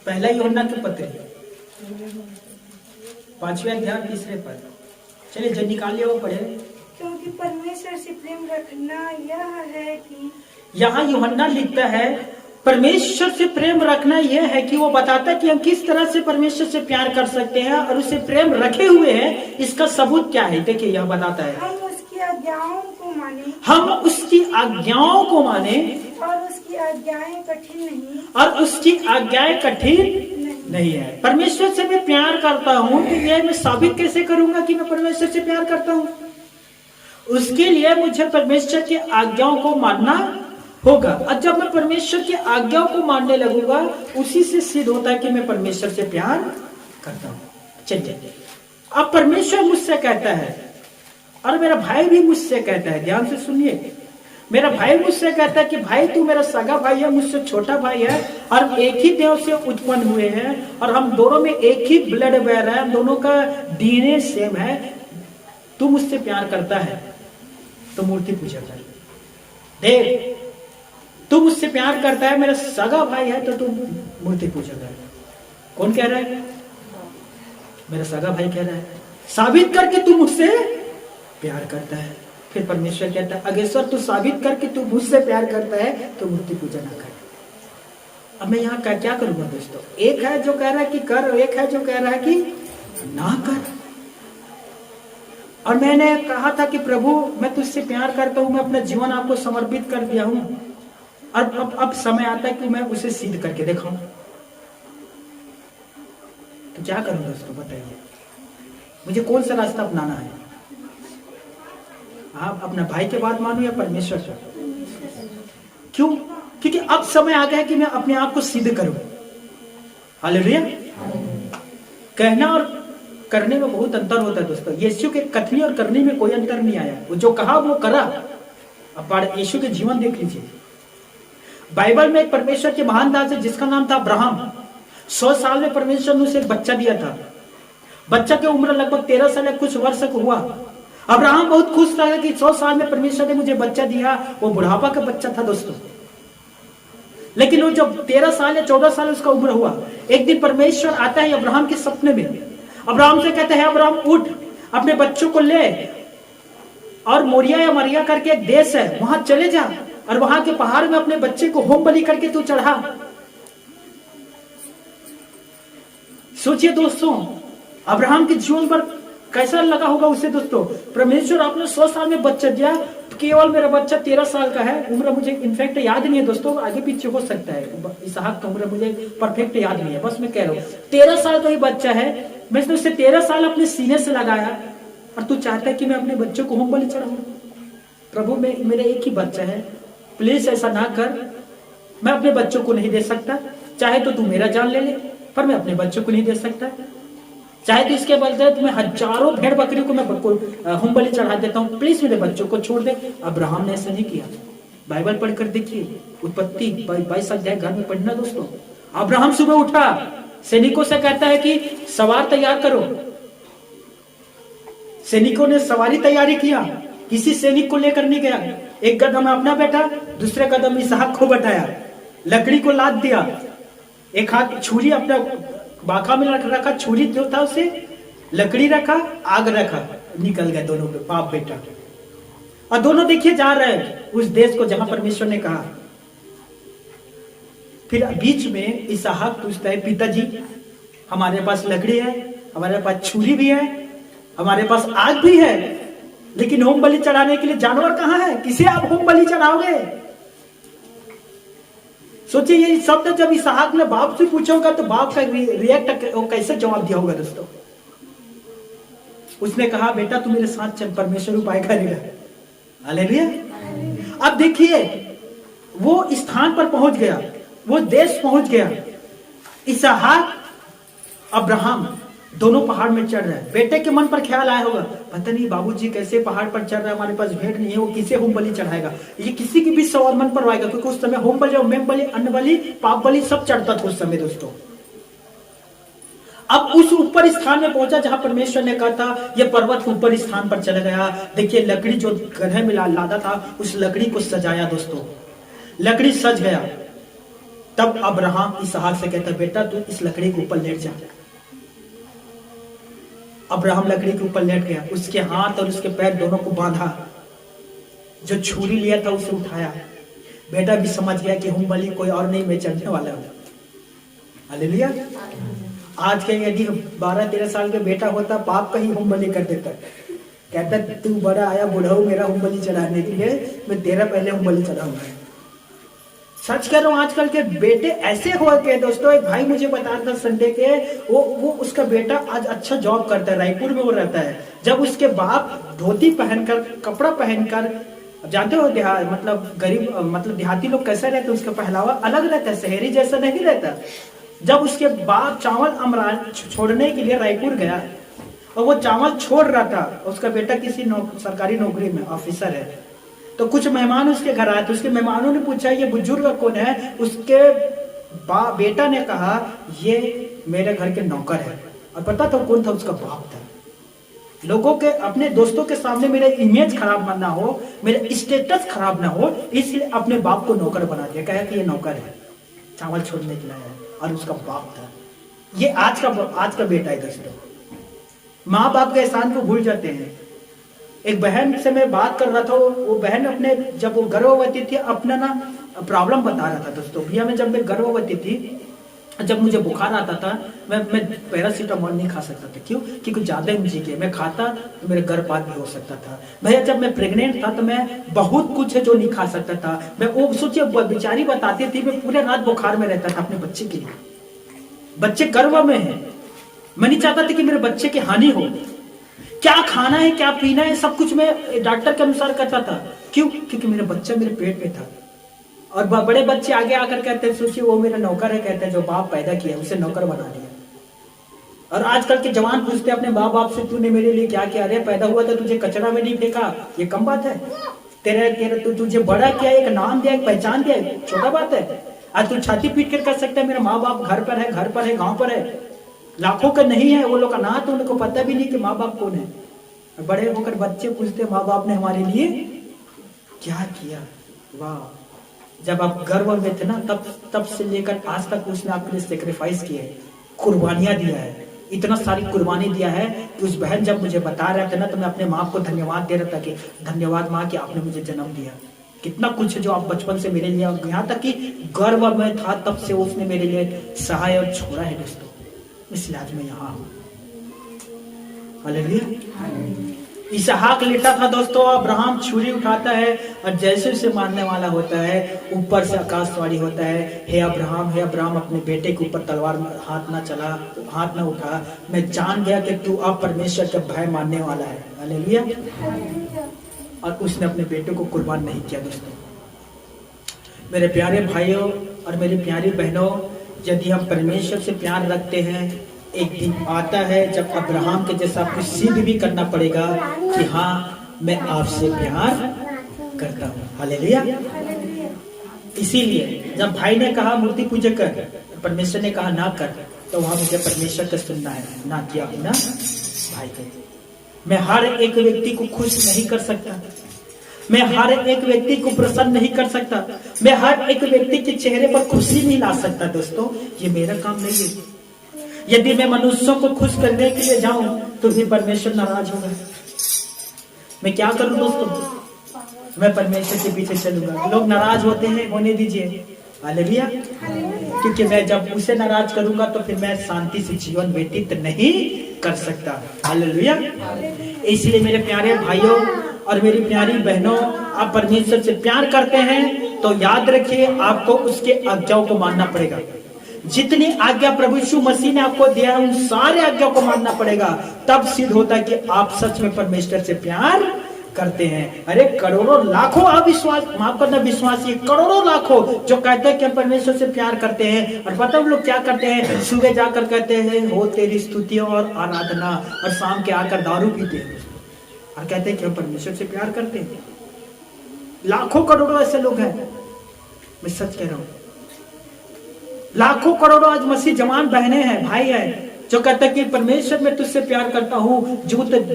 पहला यूहन्ना के पत्री 5वें अध्याय 3 पद। चलिए जो निकाल लिया वो पढ़े। क्योंकि परमेश्वर से प्रेम रखना यह है कि, यहाँ यूहन्ना लिखता है परमेश्वर से प्रेम रखना यह है कि वो बताता है कि हम किस तरह से परमेश्वर से प्यार कर सकते हैं और उसे प्रेम रखे हुए हैं। इसका सबूत क्या है? देखिए यह बताता है, हम उसकी आज्ञाओं को माने, हम उसकी आज्ञाओं को माने और उसकी आज्ञाएं कठिन नहीं, और उसकी आज्ञाएं कठिन नहीं है। परमेश्वर से मैं प्यार करता हूँ तो यह मैं साबित कैसे करूंगा कि मैं परमेश्वर से प्यार करता हूँ? उसके लिए मुझे परमेश्वर की आज्ञाओं को मानना होगा। और जब मैं परमेश्वर की आज्ञाओं को मानने लगूंगा, उसी से सिद्ध होता है कि मैं परमेश्वर से प्यार करता हूँ। चलिए, अब परमेश्वर मुझसे कहता है और मेरा भाई भी मुझसे कहता है, ध्यान से सुनिए, मेरा भाई मुझसे कहता है कि भाई तू मेरा सगा भाई है, मुझसे छोटा भाई है, और एक ही देव से उत्पन्न हुए हैं, और हम दोनों में एक ही ब्लड बह रहा है, हम दोनों का डीएनए सेम है। तू मुझसे प्यार करता है तो मूर्ति पूजा कर। देख, तू मुझसे प्यार करता है, मेरा सगा भाई है, तो तू मूर्ति पूजा कर। कौन कह रहा है? मेरा सगा भाई कह रहा है, साबित करके तू मुझसे प्यार करता है। फिर परमेश्वर कहता है, अगेश्वर तू साबित करके तू मुझसे प्यार करता है तो मूर्ति पूजा ना कर। अब मैं यहाँ क्या करूंगा दोस्तों? एक है जो कह रहा है कि कर, एक है जो कह रहा है कि ना कर। और मैंने कहा था कि प्रभु मैं तुझसे प्यार करता हूं, मैं अपना जीवन आपको समर्पित कर दिया हूं, और अब समय आता है कि मैं उसे सिद्ध करके दिखाऊं। तो क्या करूं दोस्तों, बताइए मुझे कौन सा रास्ता अपनाना है? आप अपना भाई के बात मानो या परमेश्वर का? क्यों? क्योंकि अब समय आ गया है कि मैं अपने आप को सिद्ध करूं। हालेलुया। कहना और करने में बहुत अंतर होता है दोस्तों। यीशु के कथनी और करने में कोई अंतर नहीं आया, वो जो कहा वो करा। अब यीशु के जीवन देख लीजिए। बाइबल में एक परमेश्वर के महान दास है जिसका नाम था अब्राहम। 100 साल में परमेश्वर ने उसे एक बच्चा दिया था। बच्चा की उम्र लगभग 13 साल या कुछ वर्ष का हुआ। अब्राहम बहुत खुश था कि 100 साल में परमेश्वर ने मुझे बच्चा दिया। वो बुढ़ापा का बच्चा था दोस्तों। लेकिन वो जब 13 साल या 14 साल उसका उम्र हुआ, एक दिन परमेश्वर आता है अब्राहम के सपने में। अब्राहम से कहते हैं, अब्राहम उठ, अपने बच्चों को ले और मोरिया या मरिया करके एक देश है, वहां चले जा, और वहां के पहाड़ में अपने बच्चे को होम बलि करके तू चढ़ा। सोचिए दोस्तों, अब्राहम के जीवन पर कैसा लगा होगा उसे दोस्तों। परमेश्वर आपने 100 साल में बच्चा दिया, केवल मेरा बच्चा 13 साल का है। उम्र मुझे इनफैक्ट याद नहीं है दोस्तों, आगे पीछे हो सकता है, इसहाक की उम्र मुझे परफेक्ट याद नहीं है, बस मैं कह रहा हूँ 13 साल का ही बच्चा है। मैंने उससे 13 साल अपने सीने से लगाया, और तू चाहता है कि मैं अपने बच्चों को होम बलि चढ़ाऊं? प्रभु मेरा एक ही बच्चा है, प्लीज ऐसा ना कर। मैं अपने बच्चों को नहीं दे सकता, चाहे तो तू मेरा जान ले ले, पर मैं अपने बच्चों को नहीं दे सकता। चाहे तो इसके बदले तुम्हें हजारों भेड़ बकरियों को मैं होम बलि चढ़ा देता हूँ, प्लीज मेरे बच्चों को छोड़ दे। अब्राहम ने ऐसा नहीं किया। बाइबल पढ़कर देखिए, उत्पत्ति 22 अध्याय घर में पढ़ना दोस्तों। अब्राहम सुबह उठा, सैनिकों से कहता है कि सवार तैयार करो। सैनिकों ने सवारी तैयारी किया, किसी सैनिक को लेकर नहीं गया। एक कदम अपना बैठा, दूसरे कदम इसहाक को बैठाया, लकड़ी को लाद दिया, एक हाथ छुरी अपना बाका में रखा, छुरी जो था उसे लकड़ी रखा, आग रखा, निकल गए दोनों बाप बेटा। और दोनों देखिए जा रहे हैं उस देश को जहां परमेश्वर ने कहा। फिर बीच में इसहाक पूछता है, पिताजी हमारे पास लकड़ी है, हमारे पास छुरी भी है, हमारे पास आग भी है, लेकिन होम बलि चढ़ाने के लिए जानवर कहाँ है? किसे आप होम बलि चढ़ाओगे? सोचिए, ये शब्द जब इसहाक ने बाप से पूछा होगा तो बाप का रिएक्ट कैसे जवाब दिया होगा दोस्तों। उसने कहा, बेटा तू मेरे साथ चल, परमेश्वर उपाय करेगा। हालेलुया। अब देखिए, वो स्थान पर पहुंच गया, वो देश पहुंच गया। इसहाक अब्राहम दोनों पहाड़ में चढ़ रहे हैं। बेटे के मन पर ख्याल आया होगा, पता नहीं बाबूजी कैसे पहाड़ पर चढ़ रहा है, हमारे पास भेंट नहीं है, वो किसे होम बलि चढ़ाएगा? ये किसी की भी सवाल मन पर आएगा, क्योंकि उस समय होम बलि और मेम बलि, अन्न बलि, पाप बलि सब चढ़ता था उस समय दोस्तों। अब उस ऊपर स्थान में पहुंचा जहां परमेश्वर ने कहा था, ये पर्वत ऊपर स्थान पर चला गया। देखिए, लकड़ी जो गड्ढे में लादा था, उस लकड़ी को सजाया दोस्तों, लकड़ी सज गया। तब अब्राहम इसहाक से कहता, बेटा तू इस लकड़ी के ऊपर लेट जा। अब्राहम लकड़ी के ऊपर लेट गया, उसके हाथ और उसके पैर दोनों को बांधा, जो छुरी लिया था उसे उठाया। बेटा भी समझ गया कि होम बलि कोई और नहीं, मैं चढ़ने वाला हूं। हालेलुया। आज के यदि 12-13 साल का बेटा होता, बाप का ही होम बलि कर देता, कहता तू बड़ा आया बुढ़ाऊ मेरा होम बलि चढ़ाने के लिए, मैं तेरा पहले होम बलि चढ़ाऊंगा। सच कह रहा हूं, आजकल के बेटे ऐसे हो गए दोस्तों। एक भाई मुझे बता रहा था संडे के, वो उसका बेटा आज अच्छा जॉब करता है, रायपुर में वो रहता है। जब उसके बाप धोती पहनकर, कपड़ा पहनकर, जानते हो मतलब गरीब, मतलब देहाती लोग कैसा रहते हैं, उसका पहनावा अलग रहता है, शहरी जैसा नहीं रहता। जब उसके बाप चावल अमरान छोड़ने के लिए रायपुर गया, और वो चावल छोड़ रहा था, उसका बेटा किसी सरकारी नौकरी में ऑफिसर है, तो कुछ मेहमान उसके घर आए, तो उसके मेहमानों ने पूछा ये बुजुर्ग कौन है। उसके बेटा ने कहा ये मेरे घर के नौकर है। और पता था कौन था? उसका बाप था। लोगों के, अपने दोस्तों के सामने मेरा इमेज खराब ना हो, मेरा स्टेटस खराब ना हो, इसलिए अपने बाप को नौकर बना दिया। कहा कि ये नौकर है, चावल छोड़ने के लिए है। और उसका बाप था। ये आज का बेटा है दोस्तों। माँ बाप के एहसान को भूल जाते हैं। एक बहन से मैं बात कर रहा था, वो बहन अपने, जब वो गर्भवती थी, अपना ना प्रॉब्लम बता रहा था दोस्तों। भैया मैं जब मैं गर्भवती थी, जब मुझे बुखार आता था, मैं पैरासीटामोल नहीं खा सकता था। क्यों? क्योंकि ज्यादा एमजी के मैं खाता तो मेरे गर्भपात भी हो सकता था। भैया जब मैं प्रेग्नेंट था तो मैं बहुत कुछ है जो नहीं खा सकता था। मैं वो सोचिए, बेचारी बताती थी, मैं पूरे रात बुखार में रहता था अपने बच्चे के लिए। बच्चे गर्भ में है, मैं नहीं चाहता था कि मेरे बच्चे की हानि हो। क्या खाना है, क्या पीना है, सब कुछ मैं डॉक्टर के अनुसार करता था। क्यों? क्योंकि मेरा बच्चा मेरे पेट में था। और बड़े बच्चे आगे आकर कहते हैं, सोचिए वो मेरा नौकर है, कहते हैं जो बाप पैदा किया उसे नौकर बना दिया। और आजकल के जवान पूछते हैं अपने माँ बाप से, तूने मेरे लिए क्या किया? अरे पैदा हुआ था तुझे कचरा में नहीं फेंका, ये कम बात है? तुझे बड़ा किया, एक नाम दिया, एक पहचान दिया, छोटा बात है? आज तू छाती पीट कर कह सकता है मेरा माँ बाप घर पर है, गांव पर है। लाखों का नहीं है वो लोग का ना, तो उनको पता भी नहीं कि माँ बाप कौन है। बड़े होकर बच्चे पूछते माँ बाप ने हमारे लिए क्या किया। वाह, जब आप गर्भ में थे ना, तब से लेकर आज तक उसने आपके लिए सेक्रीफाइस किया है, कुर्बानियां दिया है, इतना सारी कुर्बानी दिया है कि उस बहन जब मुझे बता रहे थे ना, तो मैं अपने माँ को धन्यवाद दे रहा था कि धन्यवाद माँ कि आपने मुझे जन्म दिया। कितना कुछ है जो आप बचपन से मेरे लिए, यहाँ तक कि गर्भ में था तब से उसने मेरे लिए सहाय और छोड़ा है दोस्तों। इसलिए आज मैं यहाँ हूँ। हालेलुया। इसहाक लेटा था दोस्तों, अब्राहम छुरी उठाता है और जैसे उसे मारने वाला होता है, ऊपर से आकाशवाणी होता है, हे अब्राहम अपने बेटे के ऊपर तलवार हाथ ना उठा, मैं जान गया कि तू अब परमेश्वर का भय मानने वाला है। हालेलुया। और उसने अपने बेटे को कुर्बान नहीं किया दोस्तों। मेरे प्यारे भाइयों और मेरी प्यारी बहनों, यदि हम परमेश्वर से प्यार रखते हैं, एक दिन आता है जब अब्राहम के जैसा आपको सिद्ध भी करना पड़ेगा कि हाँ मैं आपसे प्यार करता हूँ। हालेलुया। इसीलिए जब भाई ने कहा मूर्ति पूजा कर, परमेश्वर ने कहा ना कर, तो वहां मुझे परमेश्वर का सुनना है, ना किया ना भाई के। मैं हर एक व्यक्ति को खुश नहीं कर सकता, मैं हर एक व्यक्ति को प्रसन्न नहीं कर सकता, मैं हर एक व्यक्ति के चेहरे पर खुशी नहीं ला सकता दोस्तों, ये मेरा काम नहीं है। यदि मैं मनुष्यों को खुश करने के लिए जाऊं तो भी परमेश्वर नाराज होगा। मैं क्या करूं दोस्तों? मैं परमेश्वर के पीछे चलूंगा। लोग नाराज होते हैं, होने दीजिए। हालेलुया। क्योंकि मैं जब उसे नाराज करूंगा तो फिर मैं शांति से जीवन व्यतीत नहीं कर सकता। हालेलुया। इसलिए मेरे प्यारे भाइयों और मेरी प्यारी बहनों, आप परमेश्वर से प्यार करते हैं तो याद रखिए आपको उसके आज्ञाओं को मानना पड़ेगा। जितनी आज्ञा प्रभु यीशु मसीह ने आपको दिया है, उन सारे आज्ञा को मानना पड़ेगा। तब सिद्ध होता है कि आप सच में परमेश्वर से प्यार करते हैं। अरे करोड़ों लाखों अविश्वास, माफ करना, विश्वासी करोड़ों लाखों जो कहते हैं कि हम परमेश्वर से प्यार करते हैं, और पता है लोग क्या करते हैं? सुबह जाकर कहते हैं हो तेरी स्तुतियों और आराधना, और शाम के आकर दारू पीते हैं और कहते हैं कि हम परमेश्वर से प्यार करते हैं। लाखों करोड़ों ऐसे लोग हैं, मैं सच कह रहा हूं। लाखों करोड़ों आज मसीह जवान बहने हैं, भाई हैं, जो कहता है कि परमेश्वर मैं तुझसे प्यार करता हूँ,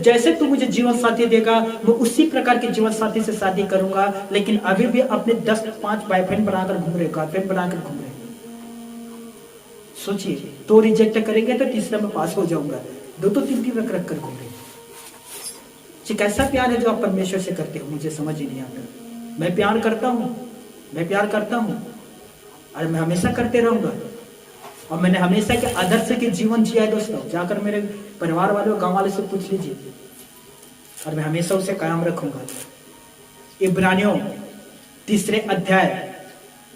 जैसे तू मुझे जीवन साथी देगा मैं उसी प्रकार के जीवन साथी से शादी करूंगा। लेकिन अभी भी अपने 10-5 बॉयफ्रेंड बनाकर घूम रहे, गर्लफ्रेंड बनाकर घूम रहे। सोचिए, 2 रिजेक्ट करेंगे तो तीसरा में पास हो जाऊंगा, 2 3 रख रख कर घूम रहे। कैसा प्यार है जो आप परमेश्वर से करते हो? मुझे समझ ही नहीं आता। मैं प्यार करता हूँ और मैं हमेशा करते रहूंगा। और मैंने हमेशा के आदर्श के जीवन जिया है दोस्तों। जाकर मेरे परिवार वालों, गांव वालों से पूछ लीजिए, और मैं हमेशा उसे कायम रखूंगा। इब्रानियों 3 अध्याय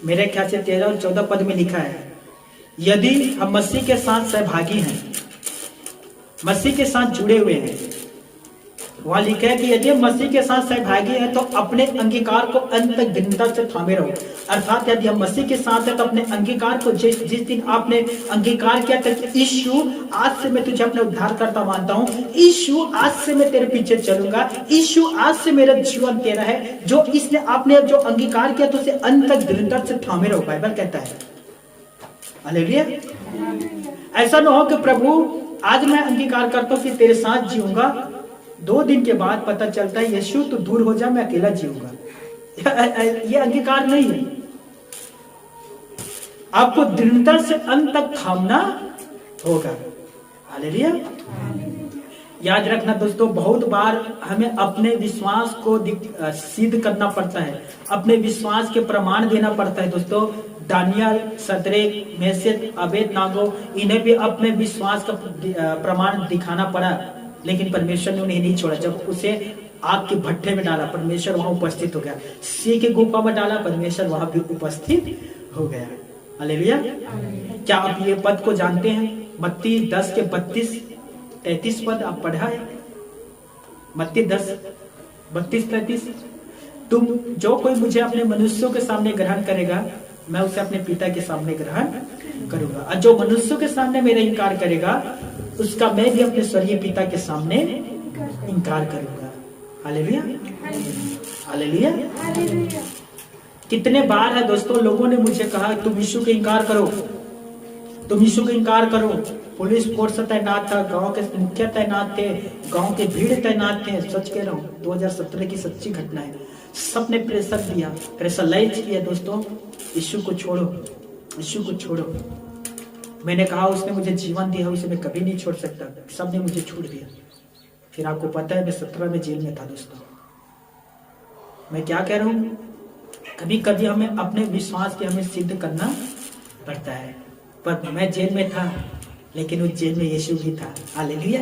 मेरे ख्याल से 13 और 14 पद में लिखा है, यदि हम मसीह के साथ सहभागी हैं, मसीह के साथ जुड़े हुए हैं, वहां लिखा है कि यदि हम मसीह के साथ सहभागी हैं तो अपने अंगीकार को अंत तक दृढ़ता से थामे रहो। अर्थात यदि हम मसीह के साथ हैं तो अपने अंगीकार को जिस दिन आपने अंगीकार किया था कि यीशु आज से मैं तुझे अपने उद्धारकर्ता मानता हूं, यीशु आज से मैं तेरे पीछे चलूंगा, यीशु आज से मेरा जीवन तेरा है, जो इसने आपने जो अंगीकार किया तो उसे अंत तक दृढ़ता से थामे रहो, बाइबल कहता है। हालेलुया। ऐसा ना हो कि प्रभु आज मैं अंगीकार करता हूं कि तेरे साथ जीऊंगा, 2 दिन के बाद पता चलता है यीशु तू दूर हो जा, मैं अकेला जीऊंगा। ये अंगीकार नहीं है। आपको दृढ़ता से अंत तक थामना होगा। हालेलुया। याद रखना दोस्तों, बहुत बार हमें अपने विश्वास को सिद्ध करना पड़ता है, अपने विश्वास के प्रमाण देना पड़ता है। दोस्तों, दानियल, सद्रेक, मेशक, अबेदनागो, इन्हें भी अपने विश्वास का प्रमाण दिखाना पड़ा, लेकिन परमेश्वर ने उन्हें नहीं छोड़ा। जब उसे आग के भट्ठे में डाला, परमेश्वर वहां उपस्थित हो गया। सिंह के गुफा में डाला, परमेश्वर वहां भी उपस्थित हो गया। हालेलुया। क्या आप ये पद को जानते हैं? मत्ती 10 के 32-33 पद आप पढ़ा है? मत्ती 10 32-33, तुम जो कोई मुझे अपने मनुष्यों के सामने ग्रहण करेगा, मैं उसे अपने पिता के सामने ग्रहण करूंगा, और जो मनुष्यों के सामने मेरा इनकार करेगा, उसका मैं भी अपने स्वर्गीय पिता के सामने इनकार करूंगा। हालेलुया। हालेलुया। कितने बार है दोस्तों लोगों ने मुझे कहा तुम यीशु का इनकार करो, तुम यीशु का इनकार करो। पुलिस फोर्स तैनात था, गांव के मुखिया तैनात थे, गांव के भीड़ तैनात थे। सच कह रहा हूँ, 2017 की सच्ची घटना है। सबने प्रेशर दिया, प्रेशराइज किया दोस्तों, यीशु को छोड़ो, यीशु को छोड़ो। मैंने कहा उसने मुझे जीवन दिया, उसे मैं कभी नहीं छोड़ सकता। सबने मुझे छोड़ दिया। फिर आपको पता है मैं 17 में जेल में था दोस्तों। मैं क्या कह रहा हूँ, कभी कभी हमें अपने विश्वास के हमें सिद्ध करना पड़ता है। पर मैं जेल में था, लेकिन उस जेल में यीशु भी था। हालेलुया।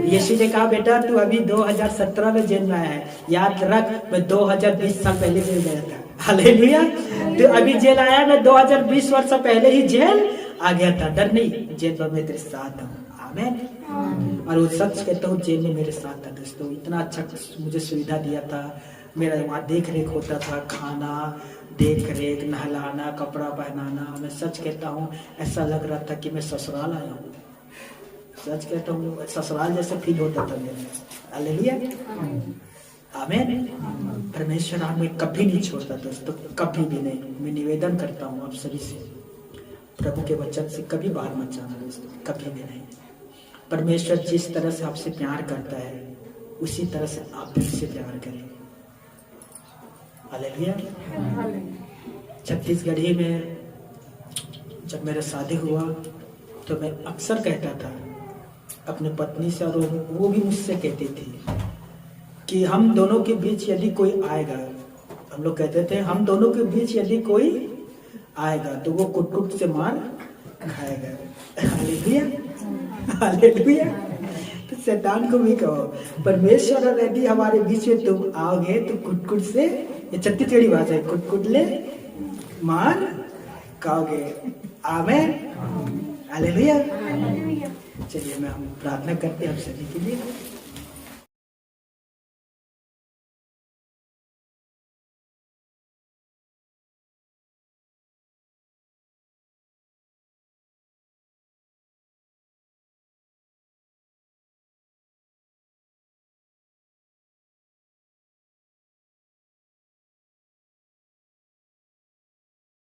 यीशु ने कहा बेटा तू अभी 2017 में जेल में आया है, याद रख मैं 2020 साल पहले जेल गया था। हालेलुया। तो अभी जेल आया, मैं 2020 वर्ष पहले ही जेल आ गया था। डर नहीं, जेल पर मैं तेरे साथ हूँ। आमीन। और वो सच कहता हूँ, जेल में मेरे साथ था दोस्तों। इतना अच्छा मुझे सुविधा दिया था, मेरा वहाँ देख रेख होता था, खाना देख रेख, नहलाना, कपड़ा पहनाना। मैं सच कहता हूँ ऐसा लग रहा था कि मैं ससुराल आया हूँ। सच कहता हूँ ससुराल जैसे फील होता था मेरे। हालेलुया। आमीन। परमेश्वर हमें कभी नहीं छोड़ता दोस्तों, कभी भी नहीं। मैं निवेदन करता हूँ आप सभी से, प्रभु के वचन से कभी बाहर मत जाना दोस्तों, कभी भी नहीं। परमेश्वर जिस तरह से आपसे प्यार करता है, उसी तरह से आप भी उससे प्यार करें। हालेलुया। छत्तीसगढ़ी में जब मेरा शादी हुआ तो मैं अक्सर कहता था अपने पत्नी से, और वो भी मुझसे कहती थी कि हम दोनों के बीच यदि कोई आएगा, हम लोग कहते थे हम दोनों के बीच यदि कोई आएगा तो वो कुट-कुट से मार खाएगा। हालेलुया। हालेलुया। तो शैतान को भी कहो परमेश्वर यदि हमारे बीच में तुम आओगे तो कुट-कुट से, ये छत्तीसगढ़ी भाषा है, कुट-कुट ले मार खाओगे। आमीन। हालेलुया। चलिए मैं हम प्रार्थना करते हैं आप सभी के लिए।